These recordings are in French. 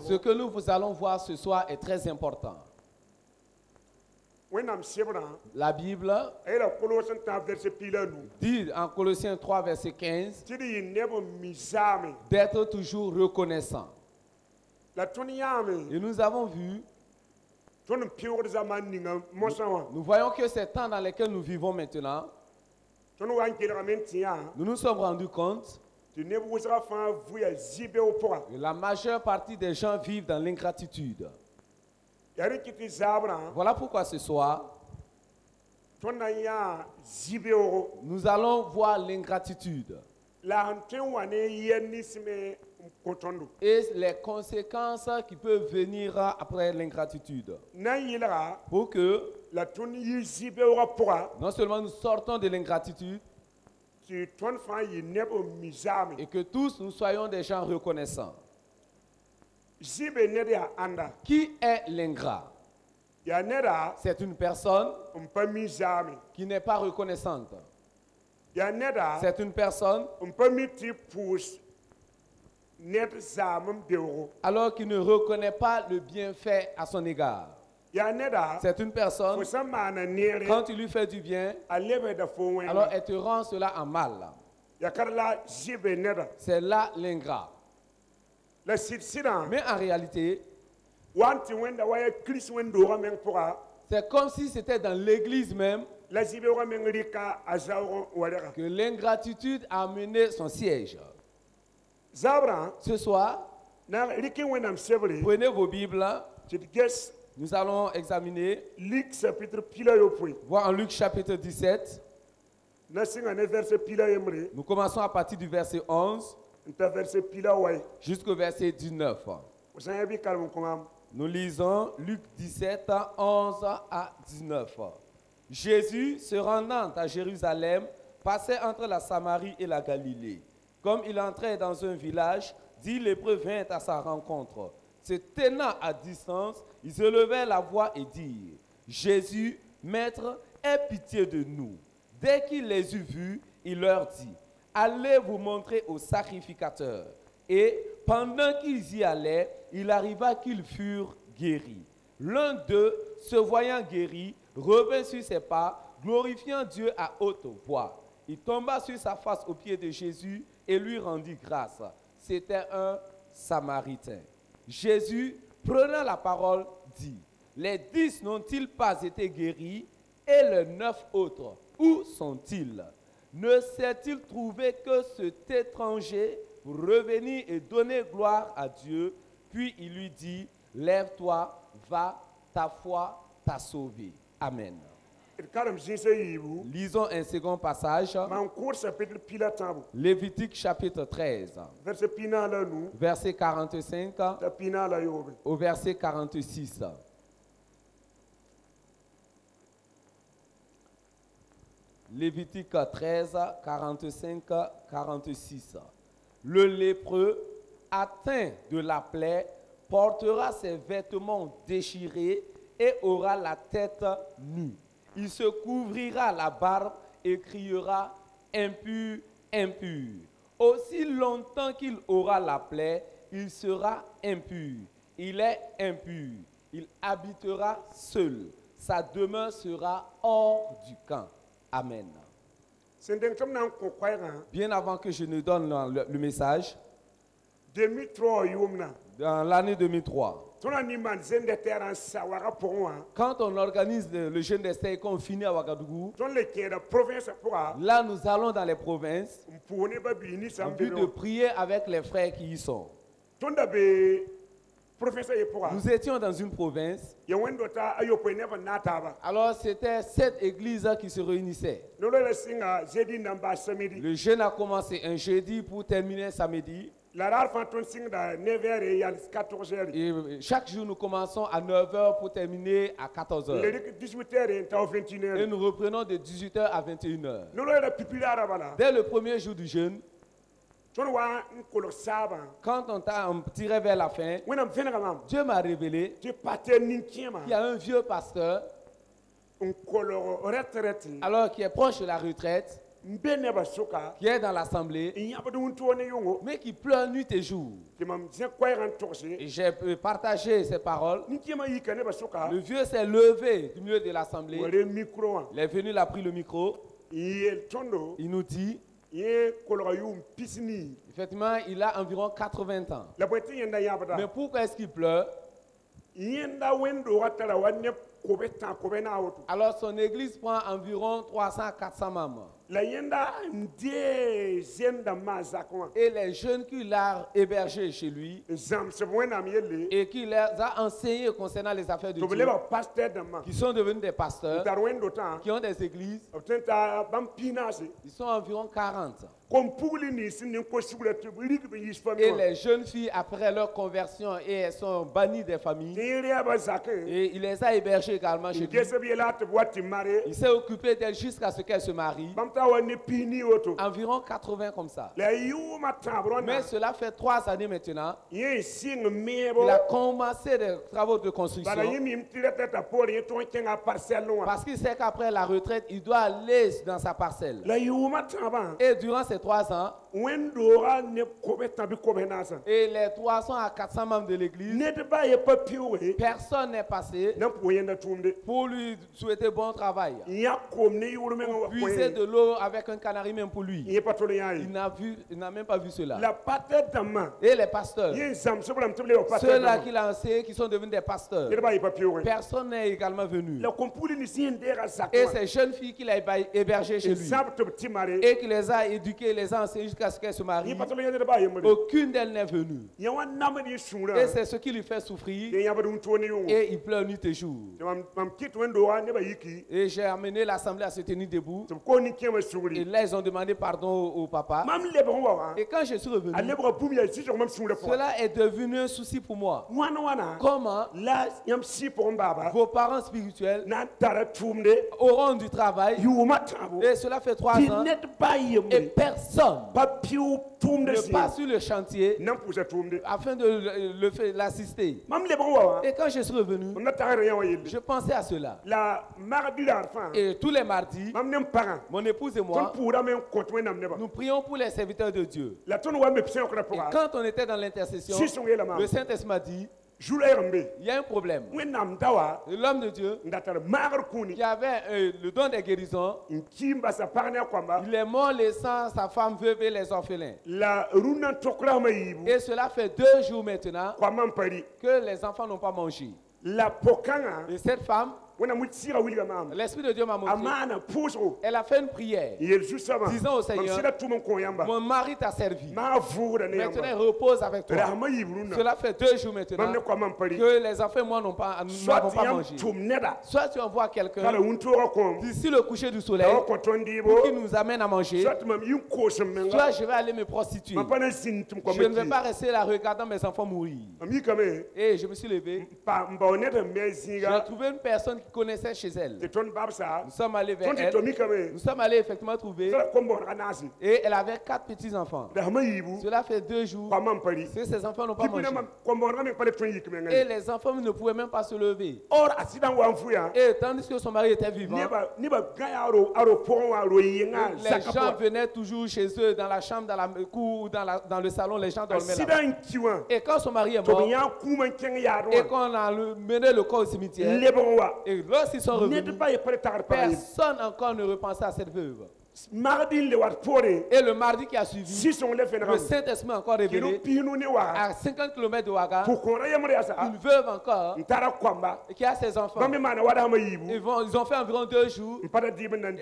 Ce que nous allons voir ce soir est très important. La Bible dit en Colossiens 3, verset 15, d'être toujours reconnaissant. Et nous avons vu, nous voyons que ces temps dans lesquels nous vivons maintenant, nous nous sommes rendus compte que la majeure partie des gens vivent dans l'ingratitude. Voilà pourquoi ce soir, nous allons voir l'ingratitude et les conséquences qui peuvent venir après l'ingratitude. Pour que non seulement nous sortons de l'ingratitude, et que tous nous soyons des gens reconnaissants. Qui est l'ingrat? C'est une personne qui n'est pas reconnaissante. C'est une personne alors qu'il ne reconnaît pas le bienfait à son égard. C'est une personne, quand tu lui fais du bien, alors elle te rend cela en mal. C'est là l'ingrat. Mais en réalité, c'est comme si c'était dans l'église même que l'ingratitude a mené son siège. Ce soir, prenez vos Bibles. Nous allons examiner, voir en Luc chapitre 17. Nous commençons à partir du verset 11 jusqu'au verset 19. Nous lisons Luc 17, 11 à 19. Jésus, se rendant à Jérusalem, passait entre la Samarie et la Galilée. Comme il entrait dans un village, 10 lépreux vinrent à sa rencontre. Se tenant à distance, ils élevaient la voix et dirent: Jésus, Maître, aie pitié de nous. Dès qu'il les eut vus, il leur dit: Allez vous montrer au sacrificateur. Et pendant qu'ils y allaient, il arriva qu'ils furent guéris. L'un d'eux, se voyant guéri, revint sur ses pas, glorifiant Dieu à haute voix. Il tomba sur sa face aux pieds de Jésus et lui rendit grâce. C'était un Samaritain. Jésus, prenant la parole, dit: Les 10 n'ont-ils pas été guéris? Et les 9 autres, où sont-ils? Ne s'est-il trouvé que cet étranger pour revenir et donner gloire à Dieu? Puis il lui dit: Lève-toi, va, ta foi t'a sauvé. Amen. Lisons un second passage. Lévitique chapitre 13. Verset 45 au verset 46. Lévitique 13, 45, 46. Le lépreux, atteint de la plaie, portera ses vêtements déchirés et aura la tête nue. Il se couvrira la barbe et criera: impur, impur. Aussi longtemps qu'il aura la plaie, il sera impur. Il est impur. Il habitera seul. Sa demeure sera hors du camp. Amen. Bien avant que je ne donne le message, dans l'année 2003, quand on organise le jeûne d'Esther et qu'on finit à Ouagadougou, là nous allons dans les provinces en vue de prier avec les frères qui y sont. Nous étions dans une province. Alors c'était 7 églises qui se réunissaient. Le jeûne a commencé un jeudi pour terminer un samedi. Et chaque jour nous commençons à 9h pour terminer à 14h. Et nous reprenons de 18h à 21h. Dès le premier jour du jeûne, quand on tirait vers la fin, Dieu m'a révélé qu'il y a un vieux pasteur, alors qui est proche de la retraite, qui est dans l'assemblée, mais qui pleure nuit et jour. Et j'ai partagé ces paroles. Le vieux s'est levé du milieu de l'assemblée. Il est venu, il a pris le micro. Il nous dit, effectivement, il a environ 80 ans. Mais pourquoi est-ce qu'il pleure? Alors son église prend environ 300 à 400 membres. Et les jeunes qu'il a hébergés chez lui et qu'il a enseignés concernant les affaires de Dieu, qui sont devenus des pasteurs, qui ont des églises, ils sont environ 40. Et les jeunes filles, après leur conversion, et elles sont bannies des familles, et il les a hébergées également chez lui. Il s'est occupé d'elles jusqu'à ce qu'elles se marient. Environ 80 comme ça. Mais cela fait 3 années maintenant. Il a commencé des travaux de construction. Parce qu'il sait qu'après la retraite, il doit aller dans sa parcelle. Et durant ces 3 ans, et les 300 à 400 membres de l'église, personne n'est passé pour lui souhaiter bon travail. Pour puiser de l'eau avec un canari même pour lui. Il n'a même pas vu cela. Et les pasteurs, ceux-là qu'il a enseigné, qui sont devenus des pasteurs, personne n'est également venu. Et ces jeunes filles qu'il a hébergées chez lui et qu'il les a éduquées, les a enseignées jusqu'à ce qu'elles se marient, aucune d'elles n'est venue. Et c'est ce qui lui fait souffrir. Et il pleure nuit et jour. Et j'ai amené l'assemblée à se tenir debout. Et là, ils ont demandé pardon au papa. Et quand je suis revenu, cela est devenu un souci pour moi. Comment vos parents spirituels auront du travail, et cela fait 3 ans, et personne ne passe sur le chantier afin de l'assister. Et quand je suis revenu, je pensais à cela. Et tous les mardis, mon épouse et moi, nous prions pour les serviteurs de Dieu. Et quand on était dans l'intercession, le Saint-Esprit m'a dit, il y a un problème. L'homme de Dieu qui avait le don des guérisons, il est mort laissant sa femme veuve et les orphelins. Et cela fait 2 jours maintenant que les enfants n'ont pas mangé. Et cette femme, l'Esprit de Dieu m'a montré. Elle a fait une prière disant au Seigneur, mon mari t'a servi. Maintenant il repose avec toi. Cela fait 2 jours maintenant que les enfants moi n'avons pas mangé. Soit tu envoies quelqu'un d'ici le coucher du soleil pour qu'il nous amène à manger, soit je vais aller me prostituer. Je ne vais pas rester là regardant mes enfants mourir. Et je me suis levé. J'ai trouvé une personne qui connaissait chez elle. Nous sommes allés vers elle. Nous sommes allés effectivement trouver. Et elle avait 4 petits-enfants. Cela fait 2 jours que ces enfants n'ont pas mangé. Et les enfants ne pouvaient même pas se lever. Et tandis que son mari était vivant, les gens venaient toujours chez eux dans la chambre, dans la cour, dans le salon, les gens dormaient là. Et quand son mari est mort, et qu'on a mené le corps au cimetière, et lorsqu'ils sont revenus, personne encore ne repensait à cette veuve. Et le mardi qui a suivi, le Saint-Esprit a encore révélé à 50 km de Ouaga, une veuve encore qui a ses enfants. Ils ont fait environ 2 jours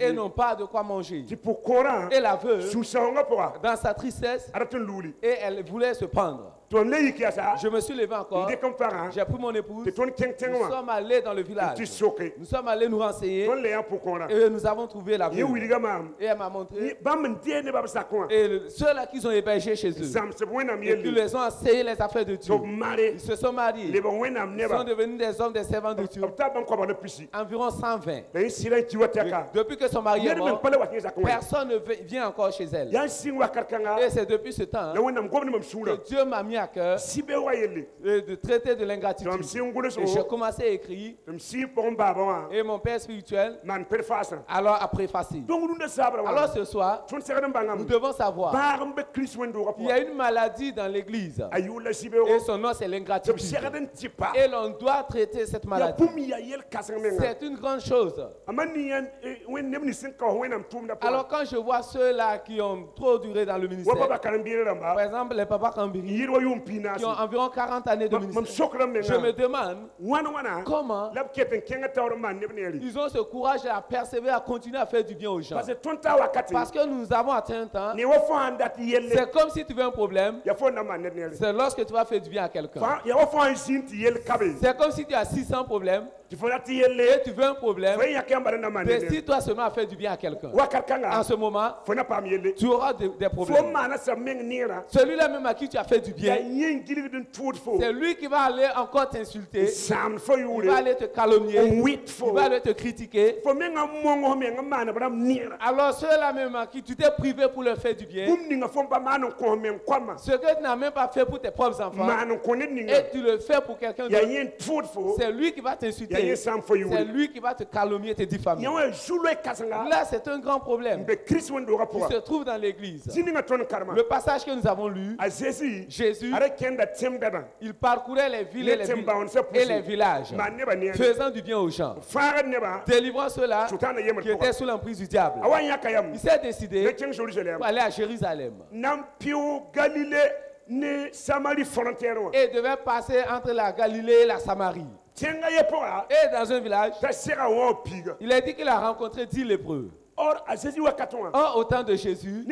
et n'ont pas de quoi manger. Et la veuve, dans sa tristesse, et elle voulait se prendre. Je me suis levé encore. J'ai pris mon épouse. Nous sommes allés dans le village. Nous sommes allés nous renseigner. Et nous avons trouvé la veuve. Et elle m'a montré. Et ceux-là qu'ils ont hébergés chez eux, et qui les ont enseigné les affaires de Dieu, ils se sont mariés. Ils sont devenus des hommes, des servants de Dieu. Environ 120. Depuis que son mari est mort, personne ne vient encore chez elle. Et c'est depuis ce temps que Dieu m'a mis mis à cœur de traiter de l'ingratitude. Et j'ai commencé à écrire. Et mon père spirituel alors a préfacé. Alors ce soir, nous devons savoir qu'il y a une maladie dans l'église. Et son nom c'est l'ingratitude. Et l'on doit traiter cette maladie. C'est une grande chose. Alors quand je vois ceux-là qui ont trop duré dans le ministère, par exemple les papas Kambiri, qui ont environ 40 années de ministère, je me demande comment ils ont ce courage à persévérer, à continuer à faire du bien aux gens. Parce que nous avons atteint un temps, c'est comme si tu veux un problème, c'est lorsque tu vas faire du bien à quelqu'un. C'est comme si tu as 600 problèmes, et tu veux un problème, décide-toi seulement à faire du bien à quelqu'un. En ce moment, tu auras des problèmes. Celui-là même à qui tu as fait du bien, c'est lui qui va aller encore t'insulter, il va aller te calomnier, il va aller te critiquer. Alors ceux-là même à qui tu t'es privé pour leur faire du bien, ce que tu n'as même pas fait pour tes propres enfants, et tu le fais pour quelqu'un d'autre, c'est lui qui va t'insulter. C'est lui qui va te calomnier et te diffamer. Là, c'est un grand problème qui se trouve dans l'église. Le passage que nous avons lu, Jésus, il parcourait les villes et les villages, faisant du bien aux gens, délivrant ceux-là qui étaient sous l'emprise du diable. Il s'est décidé pour aller à Jérusalem. Et devait passer entre la Galilée et la Samarie. Et dans un village, il a dit qu'il a rencontré 10 lépreux. Or, au temps de Jésus,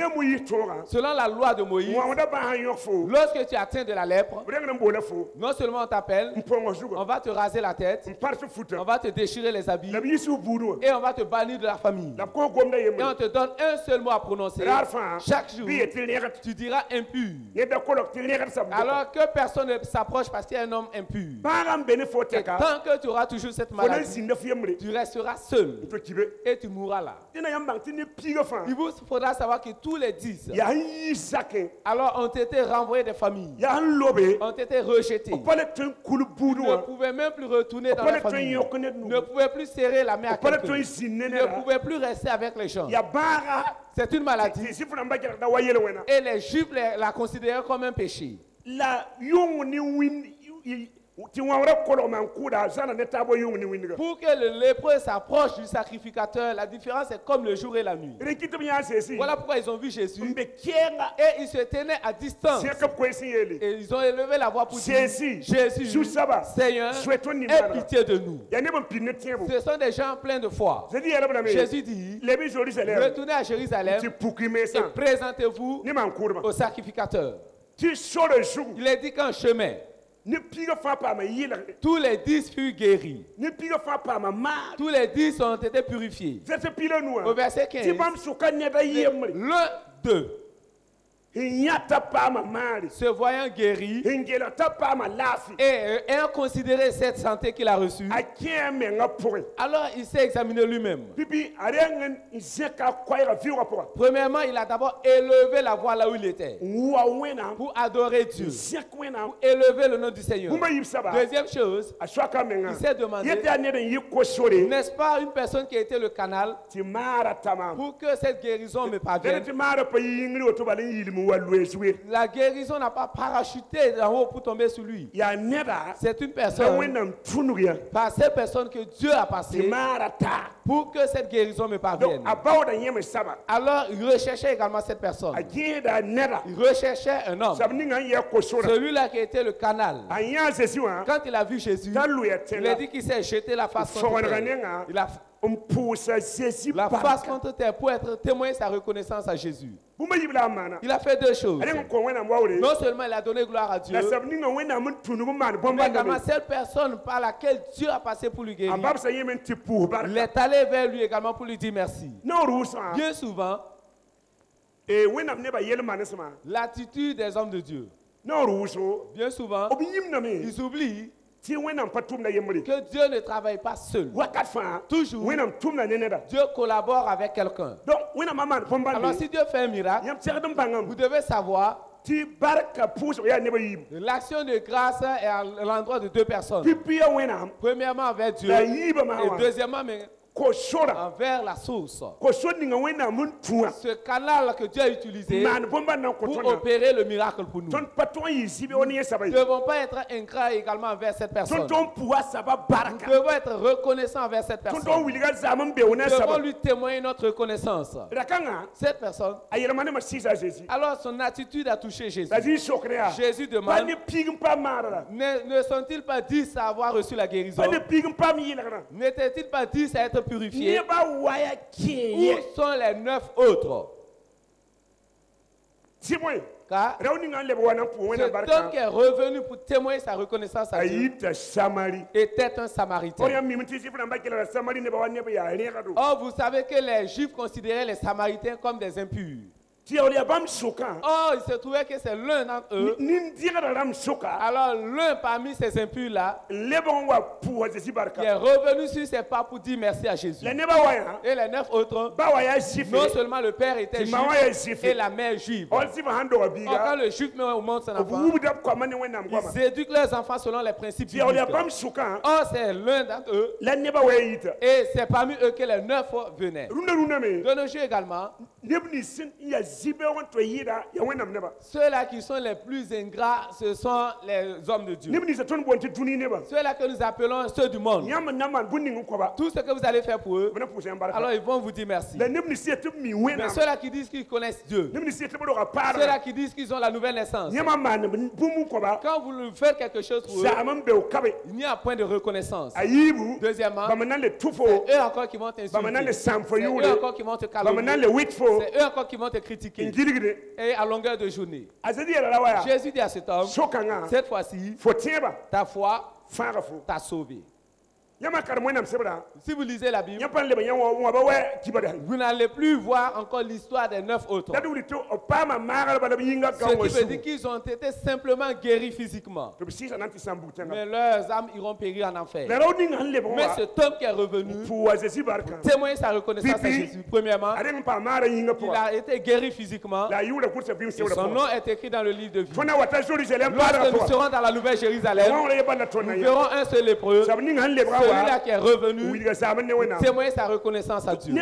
selon la loi de Moïse, lorsque tu es atteint de la lèpre, non seulement on t'appelle, on va te raser la tête, on va te déchirer les habits, et on va te bannir de la famille. Et on te donne un seul mot à prononcer. Chaque jour, tu diras impur. Alors que personne ne s'approche parce qu'il y a un homme impur. Et tant que tu auras toujours cette maladie, tu resteras seul et tu mourras là. Il vous faudra savoir que tous les 10 alors ont été renvoyés des familles, ont été rejetés, ne pouvaient même plus retourner dans la famille, ne pouvaient plus serrer la main à quelqu'un, ne pouvaient plus rester avec les gens. C'est une maladie et les Juifs la considéraient comme un péché. Pour que le lépreux s'approche du sacrificateur, la différence est comme le jour et la nuit. Voilà pourquoi ils ont vu Jésus et ils se tenaient à distance. Et ils ont élevé la voix pour dire: Jésus, Seigneur, aie pitié de nous. Ce sont des gens pleins de foi. Jésus dit: retournez à Jérusalem et présentez-vous au sacrificateur. Il est dit qu'en chemin, tous les 10 furent guéris. Tous les 10 ont été purifiés. Au verset 15, l'un d'eux, se voyant guéri et ayant considéré cette santé qu'il a reçue, alors il s'est examiné lui-même. Premièrement, il a d'abord élevé la voix là où il était pour adorer Dieu, pour élever le nom du Seigneur. Deuxième chose, il s'est demandé: n'est-ce pas une personne qui a été le canal pour que cette guérison me parvienne? La guérison n'a pas parachuté d'en haut pour tomber sur lui. C'est une personne, par cette personne que Dieu a passé pour que cette guérison me parvienne. Alors il recherchait également cette personne. Il recherchait un homme, celui-là qui était le canal. Quand il a vu Jésus, il a dit qu'il s'est jeté la face contre terre. Il a la face contre terre pour être témoin de sa reconnaissance à Jésus. Il a fait deux choses. Non seulement il a donné gloire à Dieu, mais également cette personne par laquelle Dieu a passé pour lui guérir, il est allé vers lui également pour lui dire merci. Bien souvent, l'attitude des hommes de Dieu, bien souvent, ils oublient que Dieu ne travaille pas seul. Toujours, Dieu collabore avec quelqu'un. Alors si Dieu fait un miracle, vous devez savoir L'action de grâce est à l'endroit de deux personnes. Premièrement envers Dieu et deuxièmement envers la source. Ce canal que Dieu a utilisé pour opérer le miracle pour nous. Nous ne devons pas être ingrats également envers cette personne. Nous devons être reconnaissants envers cette personne. Nous devons lui témoigner notre reconnaissance. Cette personne, alors son attitude a touché Jésus. Jésus demande, ne sont-ils pas 10 à avoir reçu la guérison? N'étaient-ils pas 10 à être purifiés? Où sont les 9 autres? Car cet homme qui est revenu pour témoigner sa reconnaissance à Dieu était un Samaritain. Or, vous savez que les Juifs considéraient les Samaritains comme des impurs. Oh, il se trouvait que c'est l'un d'entre eux. Alors, l'un parmi ces impurs-là qui est revenu sur ses pas pour dire merci à Jésus. Et les 9 autres, non seulement le père était juif et la mère juive. Or, quand le juif met au monde son enfant, ils éduquent leurs enfants selon les principes bibliques. Or, c'est l'un d'entre eux. Et c'est parmi eux que les 9 venaient. De nos jours également, ceux-là qui sont les plus ingrats, ce sont les hommes de Dieu. Ceux-là que nous appelons ceux du monde. Tout ce que vous allez faire pour eux, alors ils vont vous dire merci. Mais ceux-là qui disent qu'ils connaissent Dieu, ceux-là qui disent qu'ils ont la nouvelle naissance, quand vous faites quelque chose pour eux, il n'y a point de reconnaissance. Deuxièmement, c'est eux encore qui vont t'insulter. C'est eux encore qui vont te calomnier. C'est eux encore qui vont te critiquer. Et à longueur de journée. Jésus dit à cet homme, cette fois-ci, ta foi t'a sauvé. Si vous lisez la Bible, vous n'allez plus voir encore l'histoire des 9 autres. Ce qui veut dire qu'ils ont été simplement guéris physiquement. Mais leurs âmes iront périr en enfer. Mais cet homme qui est revenu pour témoigner sa reconnaissance à Jésus, premièrement, il a été guéri physiquement. Et son nom est écrit dans le livre de vie. Lorsque nous serons dans la Nouvelle Jérusalem, nous verrons un seul lépreux, celui-là qui est revenu témoigner sa reconnaissance à Dieu.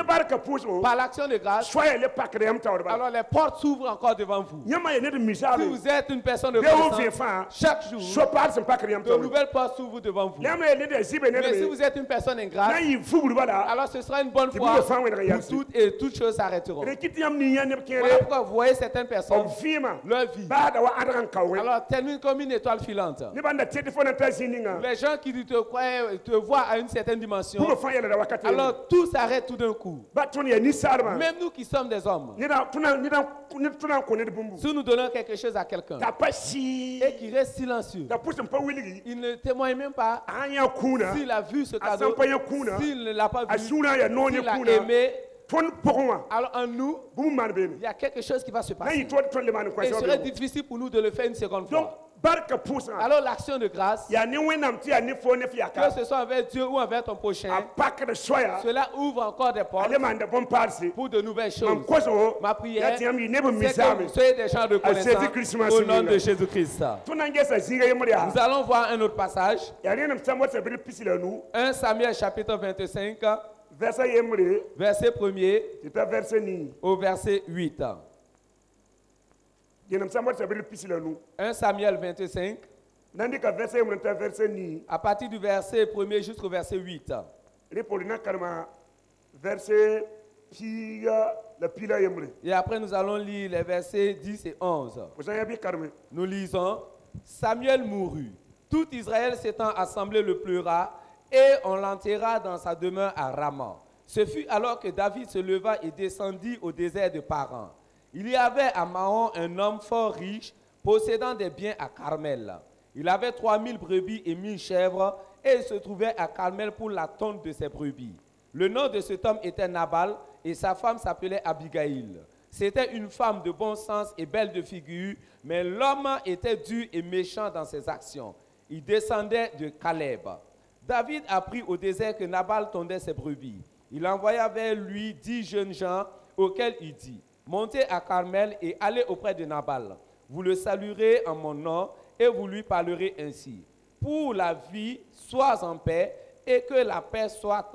Par l'action de grâce, alors les portes s'ouvrent encore devant vous. Si vous êtes une personne de reconnaissance, chaque jour, de nouvelles portes s'ouvrent devant vous. Mais si vous êtes une personne ingrate, alors ce sera une bonne fois pour toutes et toutes choses s'arrêteront. Voilà pourquoi vous voyez certaines personnes, leur vie, alors termine comme une étoile filante. Les gens qui te voient à une certaine dimension, alors tout s'arrête tout d'un coup. Même nous qui sommes des hommes, si nous donnons quelque chose à quelqu'un et qu'il reste silencieux, il ne témoigne même pas s'il a vu ce cadeau, s'il ne l'a pas vu, s'il a aimé. Alors en nous, il y a quelque chose qui va se passer. Et il serait difficile pour nous de le faire une seconde fois. Alors l'action de grâce, que ce soit envers Dieu ou envers ton prochain, cela ouvre encore des portes pour de nouvelles choses. Ma prière, c'est que vous soyez des gens de connaissance au nom de Jésus-Christ. Nous allons voir un autre passage. 1 Samuel chapitre 25, verset 1er au verset 8. 1 Samuel 25, à partir du verset 1er jusqu'au verset 8. Et après nous allons lire les versets 10 et 11. Nous lisons, Samuel mourut. Tout Israël s'étant assemblé le pleura et on l'enterra dans sa demeure à Rama. Ce fut alors que David se leva et descendit au désert de Paran. Il y avait à Mahon un homme fort riche, possédant des biens à Carmel. Il avait 3000 brebis et 1000 chèvres, et il se trouvait à Carmel pour la tonte de ses brebis. Le nom de cet homme était Nabal, et sa femme s'appelait Abigail. C'était une femme de bon sens et belle de figure, mais l'homme était dur et méchant dans ses actions. Il descendait de Caleb. David apprit au désert que Nabal tondait ses brebis. Il envoya vers lui 10 jeunes gens, auxquels il dit, montez à Carmel et allez auprès de Nabal. Vous le saluerez en mon nom et vous lui parlerez ainsi. Pour la vie, sois en paix et que la paix soit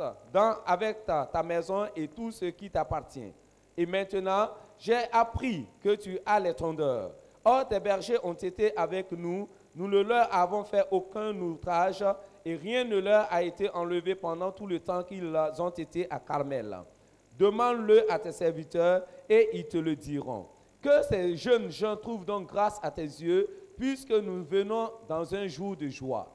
avec ta maison et tout ce qui t'appartient. Et maintenant, j'ai appris que tu as les tondeurs. Or, tes bergers ont été avec nous. Nous ne leur avons fait aucun outrage et rien ne leur a été enlevé pendant tout le temps qu'ils ont été à Carmel. Demande-le à tes serviteurs et ils te le diront. Que ces jeunes gens trouvent donc grâce à tes yeux, puisque nous venons dans un jour de joie.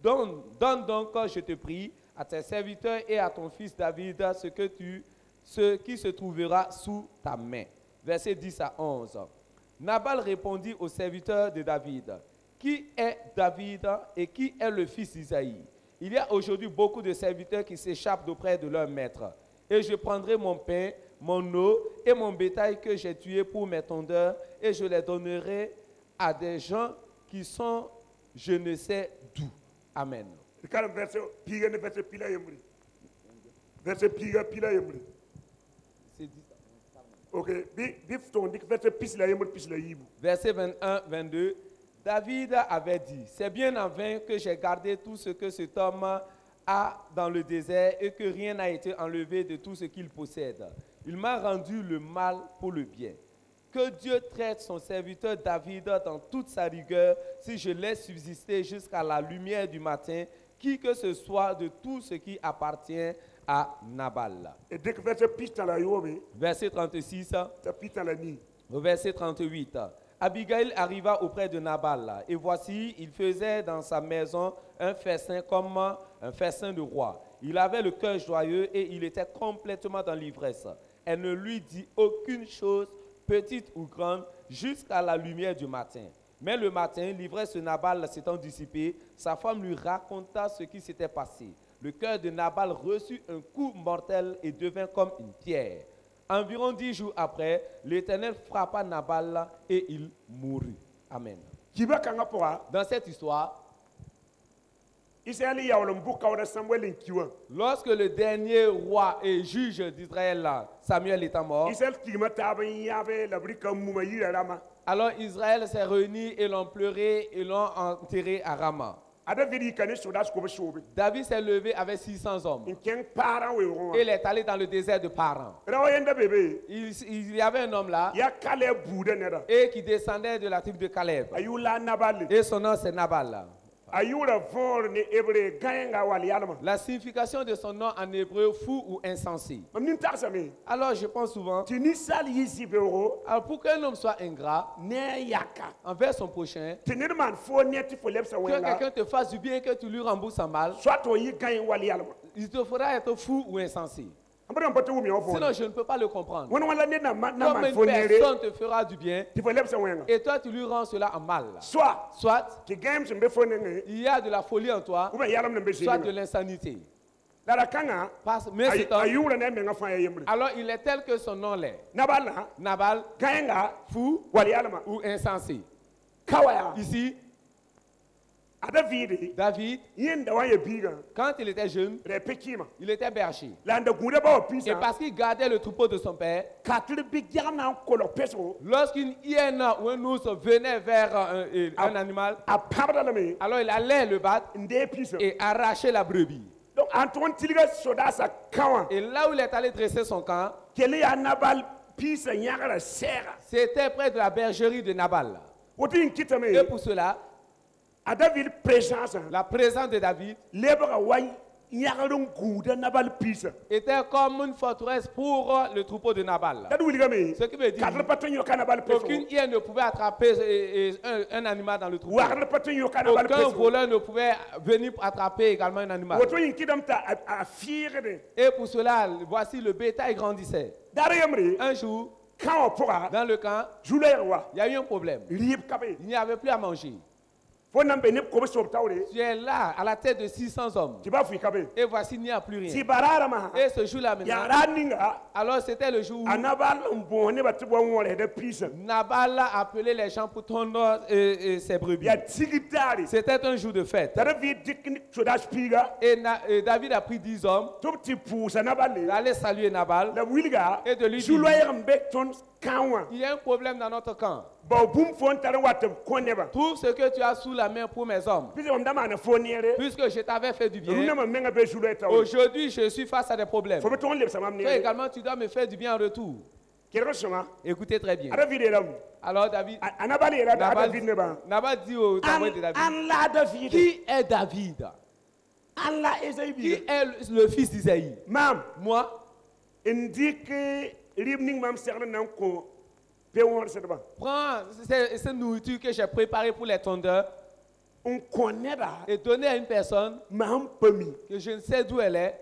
Donne donc, je te prie, à tes serviteurs et à ton fils David ce qui se trouvera sous ta main. Versets 10 à 11. Nabal répondit aux serviteurs de David, qui est David et qui est le fils d'Isaïe? Il y a aujourd'hui beaucoup de serviteurs qui s'échappent d'auprès de leur maître. Et je prendrai mon pain, mon eau et mon bétail que j'ai tué pour mes tondeurs et je les donnerai à des gens qui sont je ne sais d'où. Amen. Verset 21, 22. David avait dit, c'est bien en vain que j'ai gardé tout ce que cet homme a dans le désert et que rien n'a été enlevé de tout ce qu'il possède. Il m'a rendu le mal pour le bien. Que Dieu traite son serviteur David dans toute sa rigueur si je laisse subsister jusqu'à la lumière du matin qui que ce soit de tout ce qui appartient à Nabal. Verset 36. Au verset 38. Abigail arriva auprès de Nabal et voici, il faisait dans sa maison un festin comme un festin de roi. Il avait le cœur joyeux et il était complètement dans l'ivresse. Elle ne lui dit aucune chose, petite ou grande, jusqu'à la lumière du matin. Mais le matin, l'ivresse de Nabal s'étant dissipée, sa femme lui raconta ce qui s'était passé. Le cœur de Nabal reçut un coup mortel et devint comme une pierre. Environ 10 jours après, l'Éternel frappa Nabal et il mourut. Amen. Dans cette histoire, lorsque le dernier roi et juge d'Israël, Samuel, étant mort, alors Israël s'est réuni et l'ont pleuré et l'ont enterré à Rama. David s'est levé avec 600 hommes. Et il est allé dans le désert de Paran. Il y avait un homme là et qui descendait de la tribu de Caleb. Et son nom c'est Nabal. La signification de son nom en hébreu, fou ou insensé. Alors je pense souvent, alors pour qu'un homme soit ingrat envers son prochain, que quelqu'un te fasse du bien et que tu lui rembourses en mal, il te fera être fou ou insensé. Sinon, je ne peux pas le comprendre. Comme une personne te fera du bien et toi, tu lui rends cela en mal. Soit il y a de la folie en toi, soit de l'insanité. Mais cet homme, alors il est tel que son nom l'est. Nabal, fou ou insensé. Ici, David, quand il était jeune, il était berger. Et parce qu'il gardait le troupeau de son père, lorsqu'une hyène ou un ours venait vers un animal, alors il allait le battre et arracher la brebis. Et là où il est allé dresser son camp, c'était près de la bergerie de Nabal. Et pour cela, la présence de David était comme une forteresse pour le troupeau de Nabal. Ce qui veut dire qu'aucune hyène ne pouvait attraper un animal dans le troupeau. Aucun voleur ne pouvait venir attraper également un animal. Et pour cela, voici le bétail grandissait. Un jour, dans le camp, il y a eu un problème. Il n'y avait plus à manger. Tu es là à la tête de 600 hommes. Et voici, il n'y a plus rien. Et ce jour-là maintenant, alors c'était le jour où Nabal a appelé les gens pour tondre ses brebis. C'était un jour de fête. Et David a pris 10 hommes d'aller saluer Nabal et de lui dire, il y a un problème dans notre camp. Trouve ce que tu as sous la main pour mes hommes. Puisque je t'avais fait du bien, aujourd'hui je suis face à des problèmes. Toi également, tu dois me faire du bien en retour. Écoutez très bien. Alors David, Nabal dit au David de David, qui est David? Qui est le fils d'Isaïe? Moi, prends cette nourriture que j'ai préparée pour les tondeurs et donner à une personne que je ne sais d'où elle est.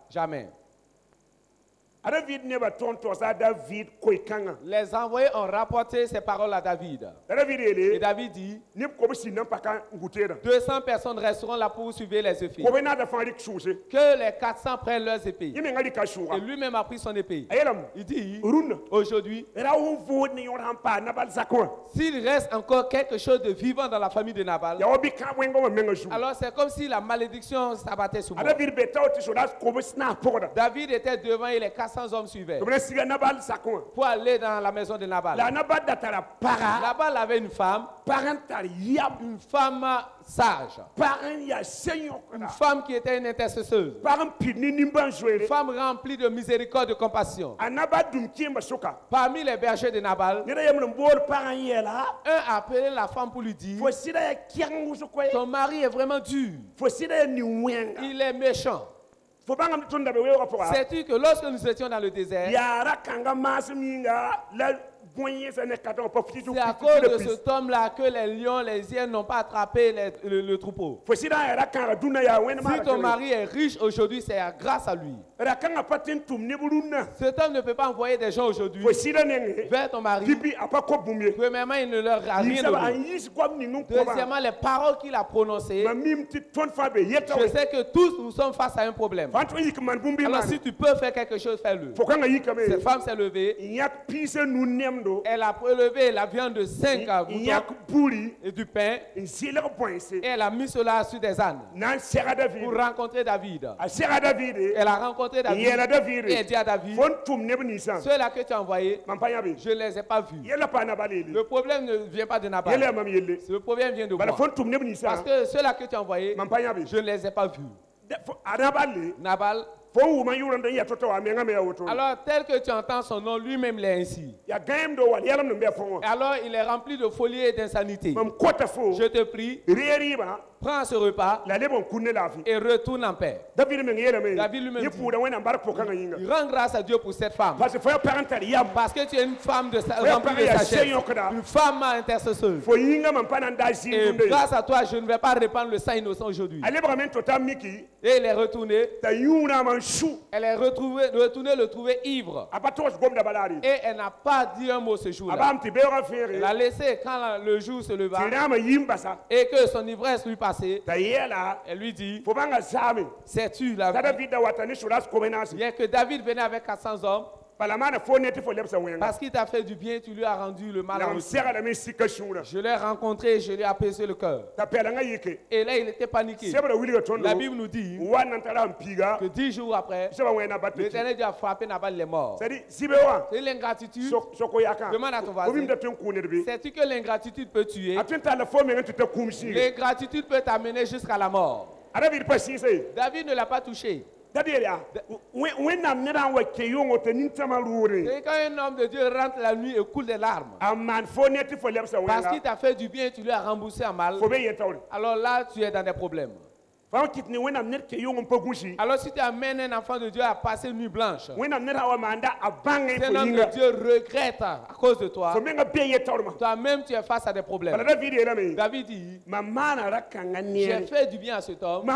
Jamais. Les envoyés ont rapporté ces paroles à David. Et David dit, 200 personnes resteront là pour suivre les épées. Que les 400 prennent leurs épées. Et lui-même a pris son épée. Il dit, aujourd'hui, s'il reste encore quelque chose de vivant dans la famille de Nabal, alors c'est comme si la malédiction s'abattait sur moi. David était devant et les 400 hommes suivaient pour aller dans la maison de Nabal. Nabal avait une femme sage, une femme qui était une intercesseuse, une femme remplie de miséricorde et de compassion. Parmi les bergers de Nabal, un a appelé la femme pour lui dire, ton mari est vraiment dur, il est méchant. Sais-tu que lorsque nous étions dans le désert, c'est à cause de cet homme-là que les lions, les hyènes n'ont pas attrapé le troupeau. Si ton mari est riche aujourd'hui, c'est grâce à lui. Cet homme ne peut pas envoyer des gens aujourd'hui vers ton mari. Premièrement, il ne leur a rien donné. Deuxièmement, les paroles qu'il a prononcées, je sais que tous nous sommes face à un problème. Alors si tu peux faire quelque chose, fais-le. Cette femme s'est levée. Elle a prélevé la viande de 5 moutons et du pain. Et elle a mis cela sur des ânes pour rencontrer David. Elle a rencontré David et elle dit à David, ceux-là que tu as envoyés, je ne les ai pas vus. Le problème ne vient pas de Nabal. Le problème vient de moi. Parce que ceux-là que tu as envoyés, je ne les ai pas vus. Nabal, alors tel que tu entends son nom, lui-même l'est ainsi. Alors il est rempli de folie et d'insanité. Je te prie, prends ce repas et retourne en paix. David lui-même dit, il rend grâce à Dieu pour cette femme. Parce que tu es une femme remplie de sagesse, une femme intercesseuse. Et grâce à toi, je ne vais pas répandre le sang innocent aujourd'hui. Et il est retourné. Elle est retournée le trouver ivre. Et elle n'a pas dit un mot ce jour-là. Elle a laissé quand le jour se leva et que son ivresse lui passait. Elle lui dit, sais-tu la vie? Bien que David venait avec 400 hommes, parce qu'il t'a fait du bien, tu lui as rendu le mal en retour. Je l'ai rencontré, je lui ai apaisé le cœur. Et là, il était paniqué. La Bible nous dit que 10 jours après, l'Éternel Dieu a frappé Nabal les morts. C'est l'ingratitude. Demande à ton voisin. Sais-tu que l'ingratitude peut tuer? L'ingratitude peut t'amener jusqu'à la mort. David ne l'a pas touché. C'est quand un homme de Dieu rentre la nuit et coule des larmes. Parce qu'il t'a fait du bien, tu lui as remboursé en mal. Alors là, tu es dans des problèmes. Alors si tu amènes un enfant de Dieu à passer une nuit blanche, cet homme de Dieu regrette à cause de toi. Toi-même, tu es face à des problèmes. David dit, j'ai fait du bien à cet homme.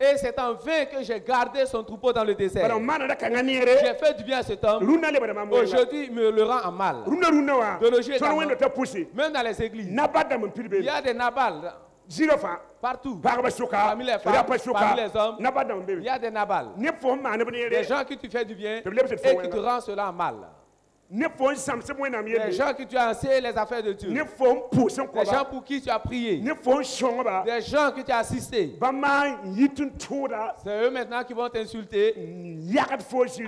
Et c'est en vain que j'ai gardé son troupeau dans le désert. J'ai fait du bien à cet homme. Aujourd'hui, il me le rend en mal. De nos jours, même dans les églises, il y a des Nabal. Partout, parmi les femmes, parmi les hommes, il y a des Nabal. Des gens qui tu fais du bien et qui te rendent cela en mal. Des gens qui tu as enseigné les affaires de Dieu. Des gens pour qui tu as prié. Des gens qui tu as assisté. C'est eux maintenant qui vont t'insulter.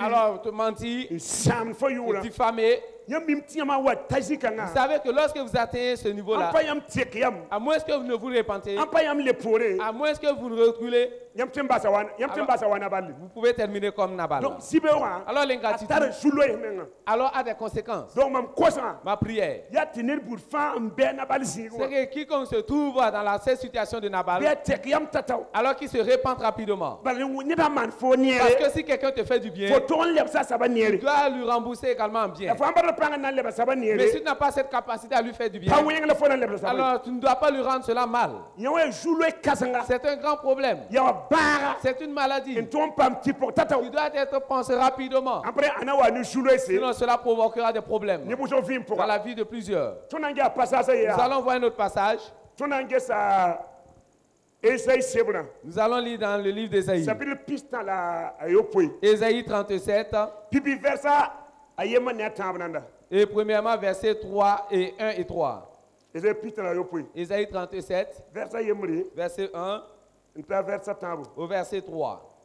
Alors te mentir, te diffamer. Vous savez que lorsque vous atteignez ce niveau-là, à moins que vous ne vous repentez, à moins que vous ne reculez, vous pouvez terminer comme Nabal. Alors l'ingratitude alors a des conséquences. Ma prière, c'est que quiconque se trouve dans cette situation de Nabal, alors qu'il se répand rapidement. Parce que si quelqu'un te fait du bien, tu dois lui rembourser également en bien. Mais si tu n'as pas cette capacité à lui faire du bien, alors tu ne dois pas lui rendre cela mal. C'est un grand problème. C'est une maladie. Tu dois être pensé rapidement. Sinon cela provoquera des problèmes dans la vie de plusieurs. Nous allons voir un autre passage. Nous allons lire dans le livre d'Ésaïe. Ésaïe 37. Et premièrement, versets 3 et 1 et 3. Ésaïe 37, verset 1 au verset 3.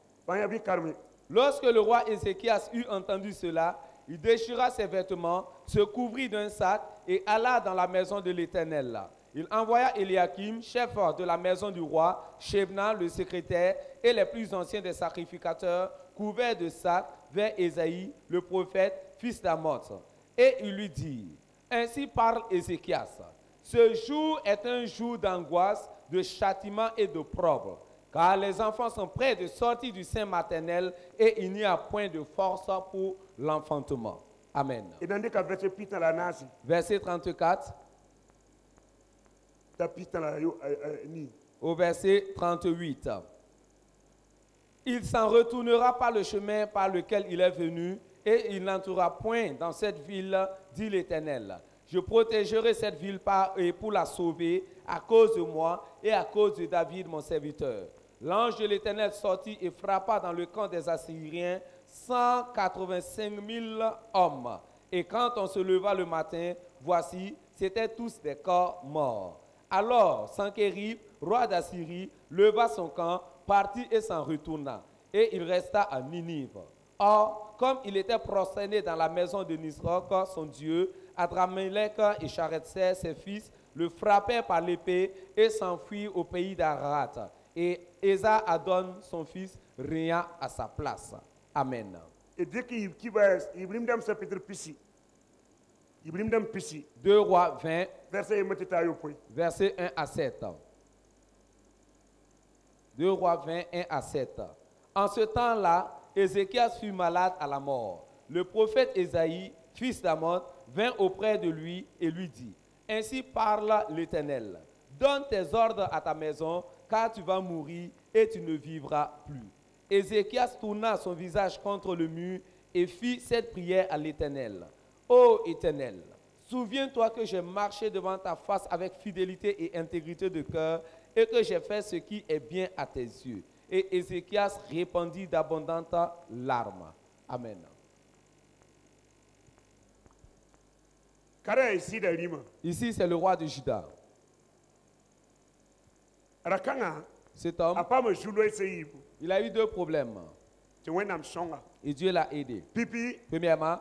Lorsque le roi Ézéchias eut entendu cela, il déchira ses vêtements, se couvrit d'un sac et alla dans la maison de l'Éternel. Il envoya Éliakim, chef de la maison du roi, Shebna, le secrétaire, et les plus anciens des sacrificateurs, couverts de sacs, vers Ésaïe, le prophète, fils d'Amoz. Et il lui dit, ainsi parle Ézéchias, ce jour est un jour d'angoisse, de châtiment et de d'opprobre, car les enfants sont près de sortir du sein maternel et il n'y a point de force pour l'enfantement. Amen. Verset 34. Au verset 38. Il s'en retournera par le chemin par lequel il est venu et il n'entrera point dans cette ville, dit l'Éternel. Je protégerai cette ville pour la sauver à cause de moi et à cause de David, mon serviteur. L'ange de l'Éternel sortit et frappa dans le camp des Assyriens 185 000 hommes. Et quand on se leva le matin, voici, c'étaient tous des corps morts. Alors Sanchérib, roi d'Assyrie, leva son camp, partit et s'en retourna. Et il resta à Ninive. Or, comme il était prosterné dans la maison de Nisroch, son dieu, Adrammelech et Charetser, ses fils, le frappèrent par l'épée et s'enfuirent au pays d'Ararat. Et Esa Adon, son fils, régna à sa place. Amen. 2 Rois 20, verset 1 à 7. 2 Rois 20, 1 à 7. En ce temps-là, Ézéchias fut malade à la mort. Le prophète Ésaïe, fils d'Amoz, vint auprès de lui et lui dit, ainsi parle l'Éternel, donne tes ordres à ta maison, car tu vas mourir et tu ne vivras plus. Ézéchias tourna son visage contre le mur et fit cette prière à l'Éternel. Ô Éternel, souviens-toi que j'ai marché devant ta face avec fidélité et intégrité de cœur et que j'ai fait ce qui est bien à tes yeux. Et Ézéchias répandit d'abondantes larmes. Amen. Ici, c'est le roi de Juda. Cet homme, il a eu 2 problèmes. Et Dieu l'a aidé. Premièrement,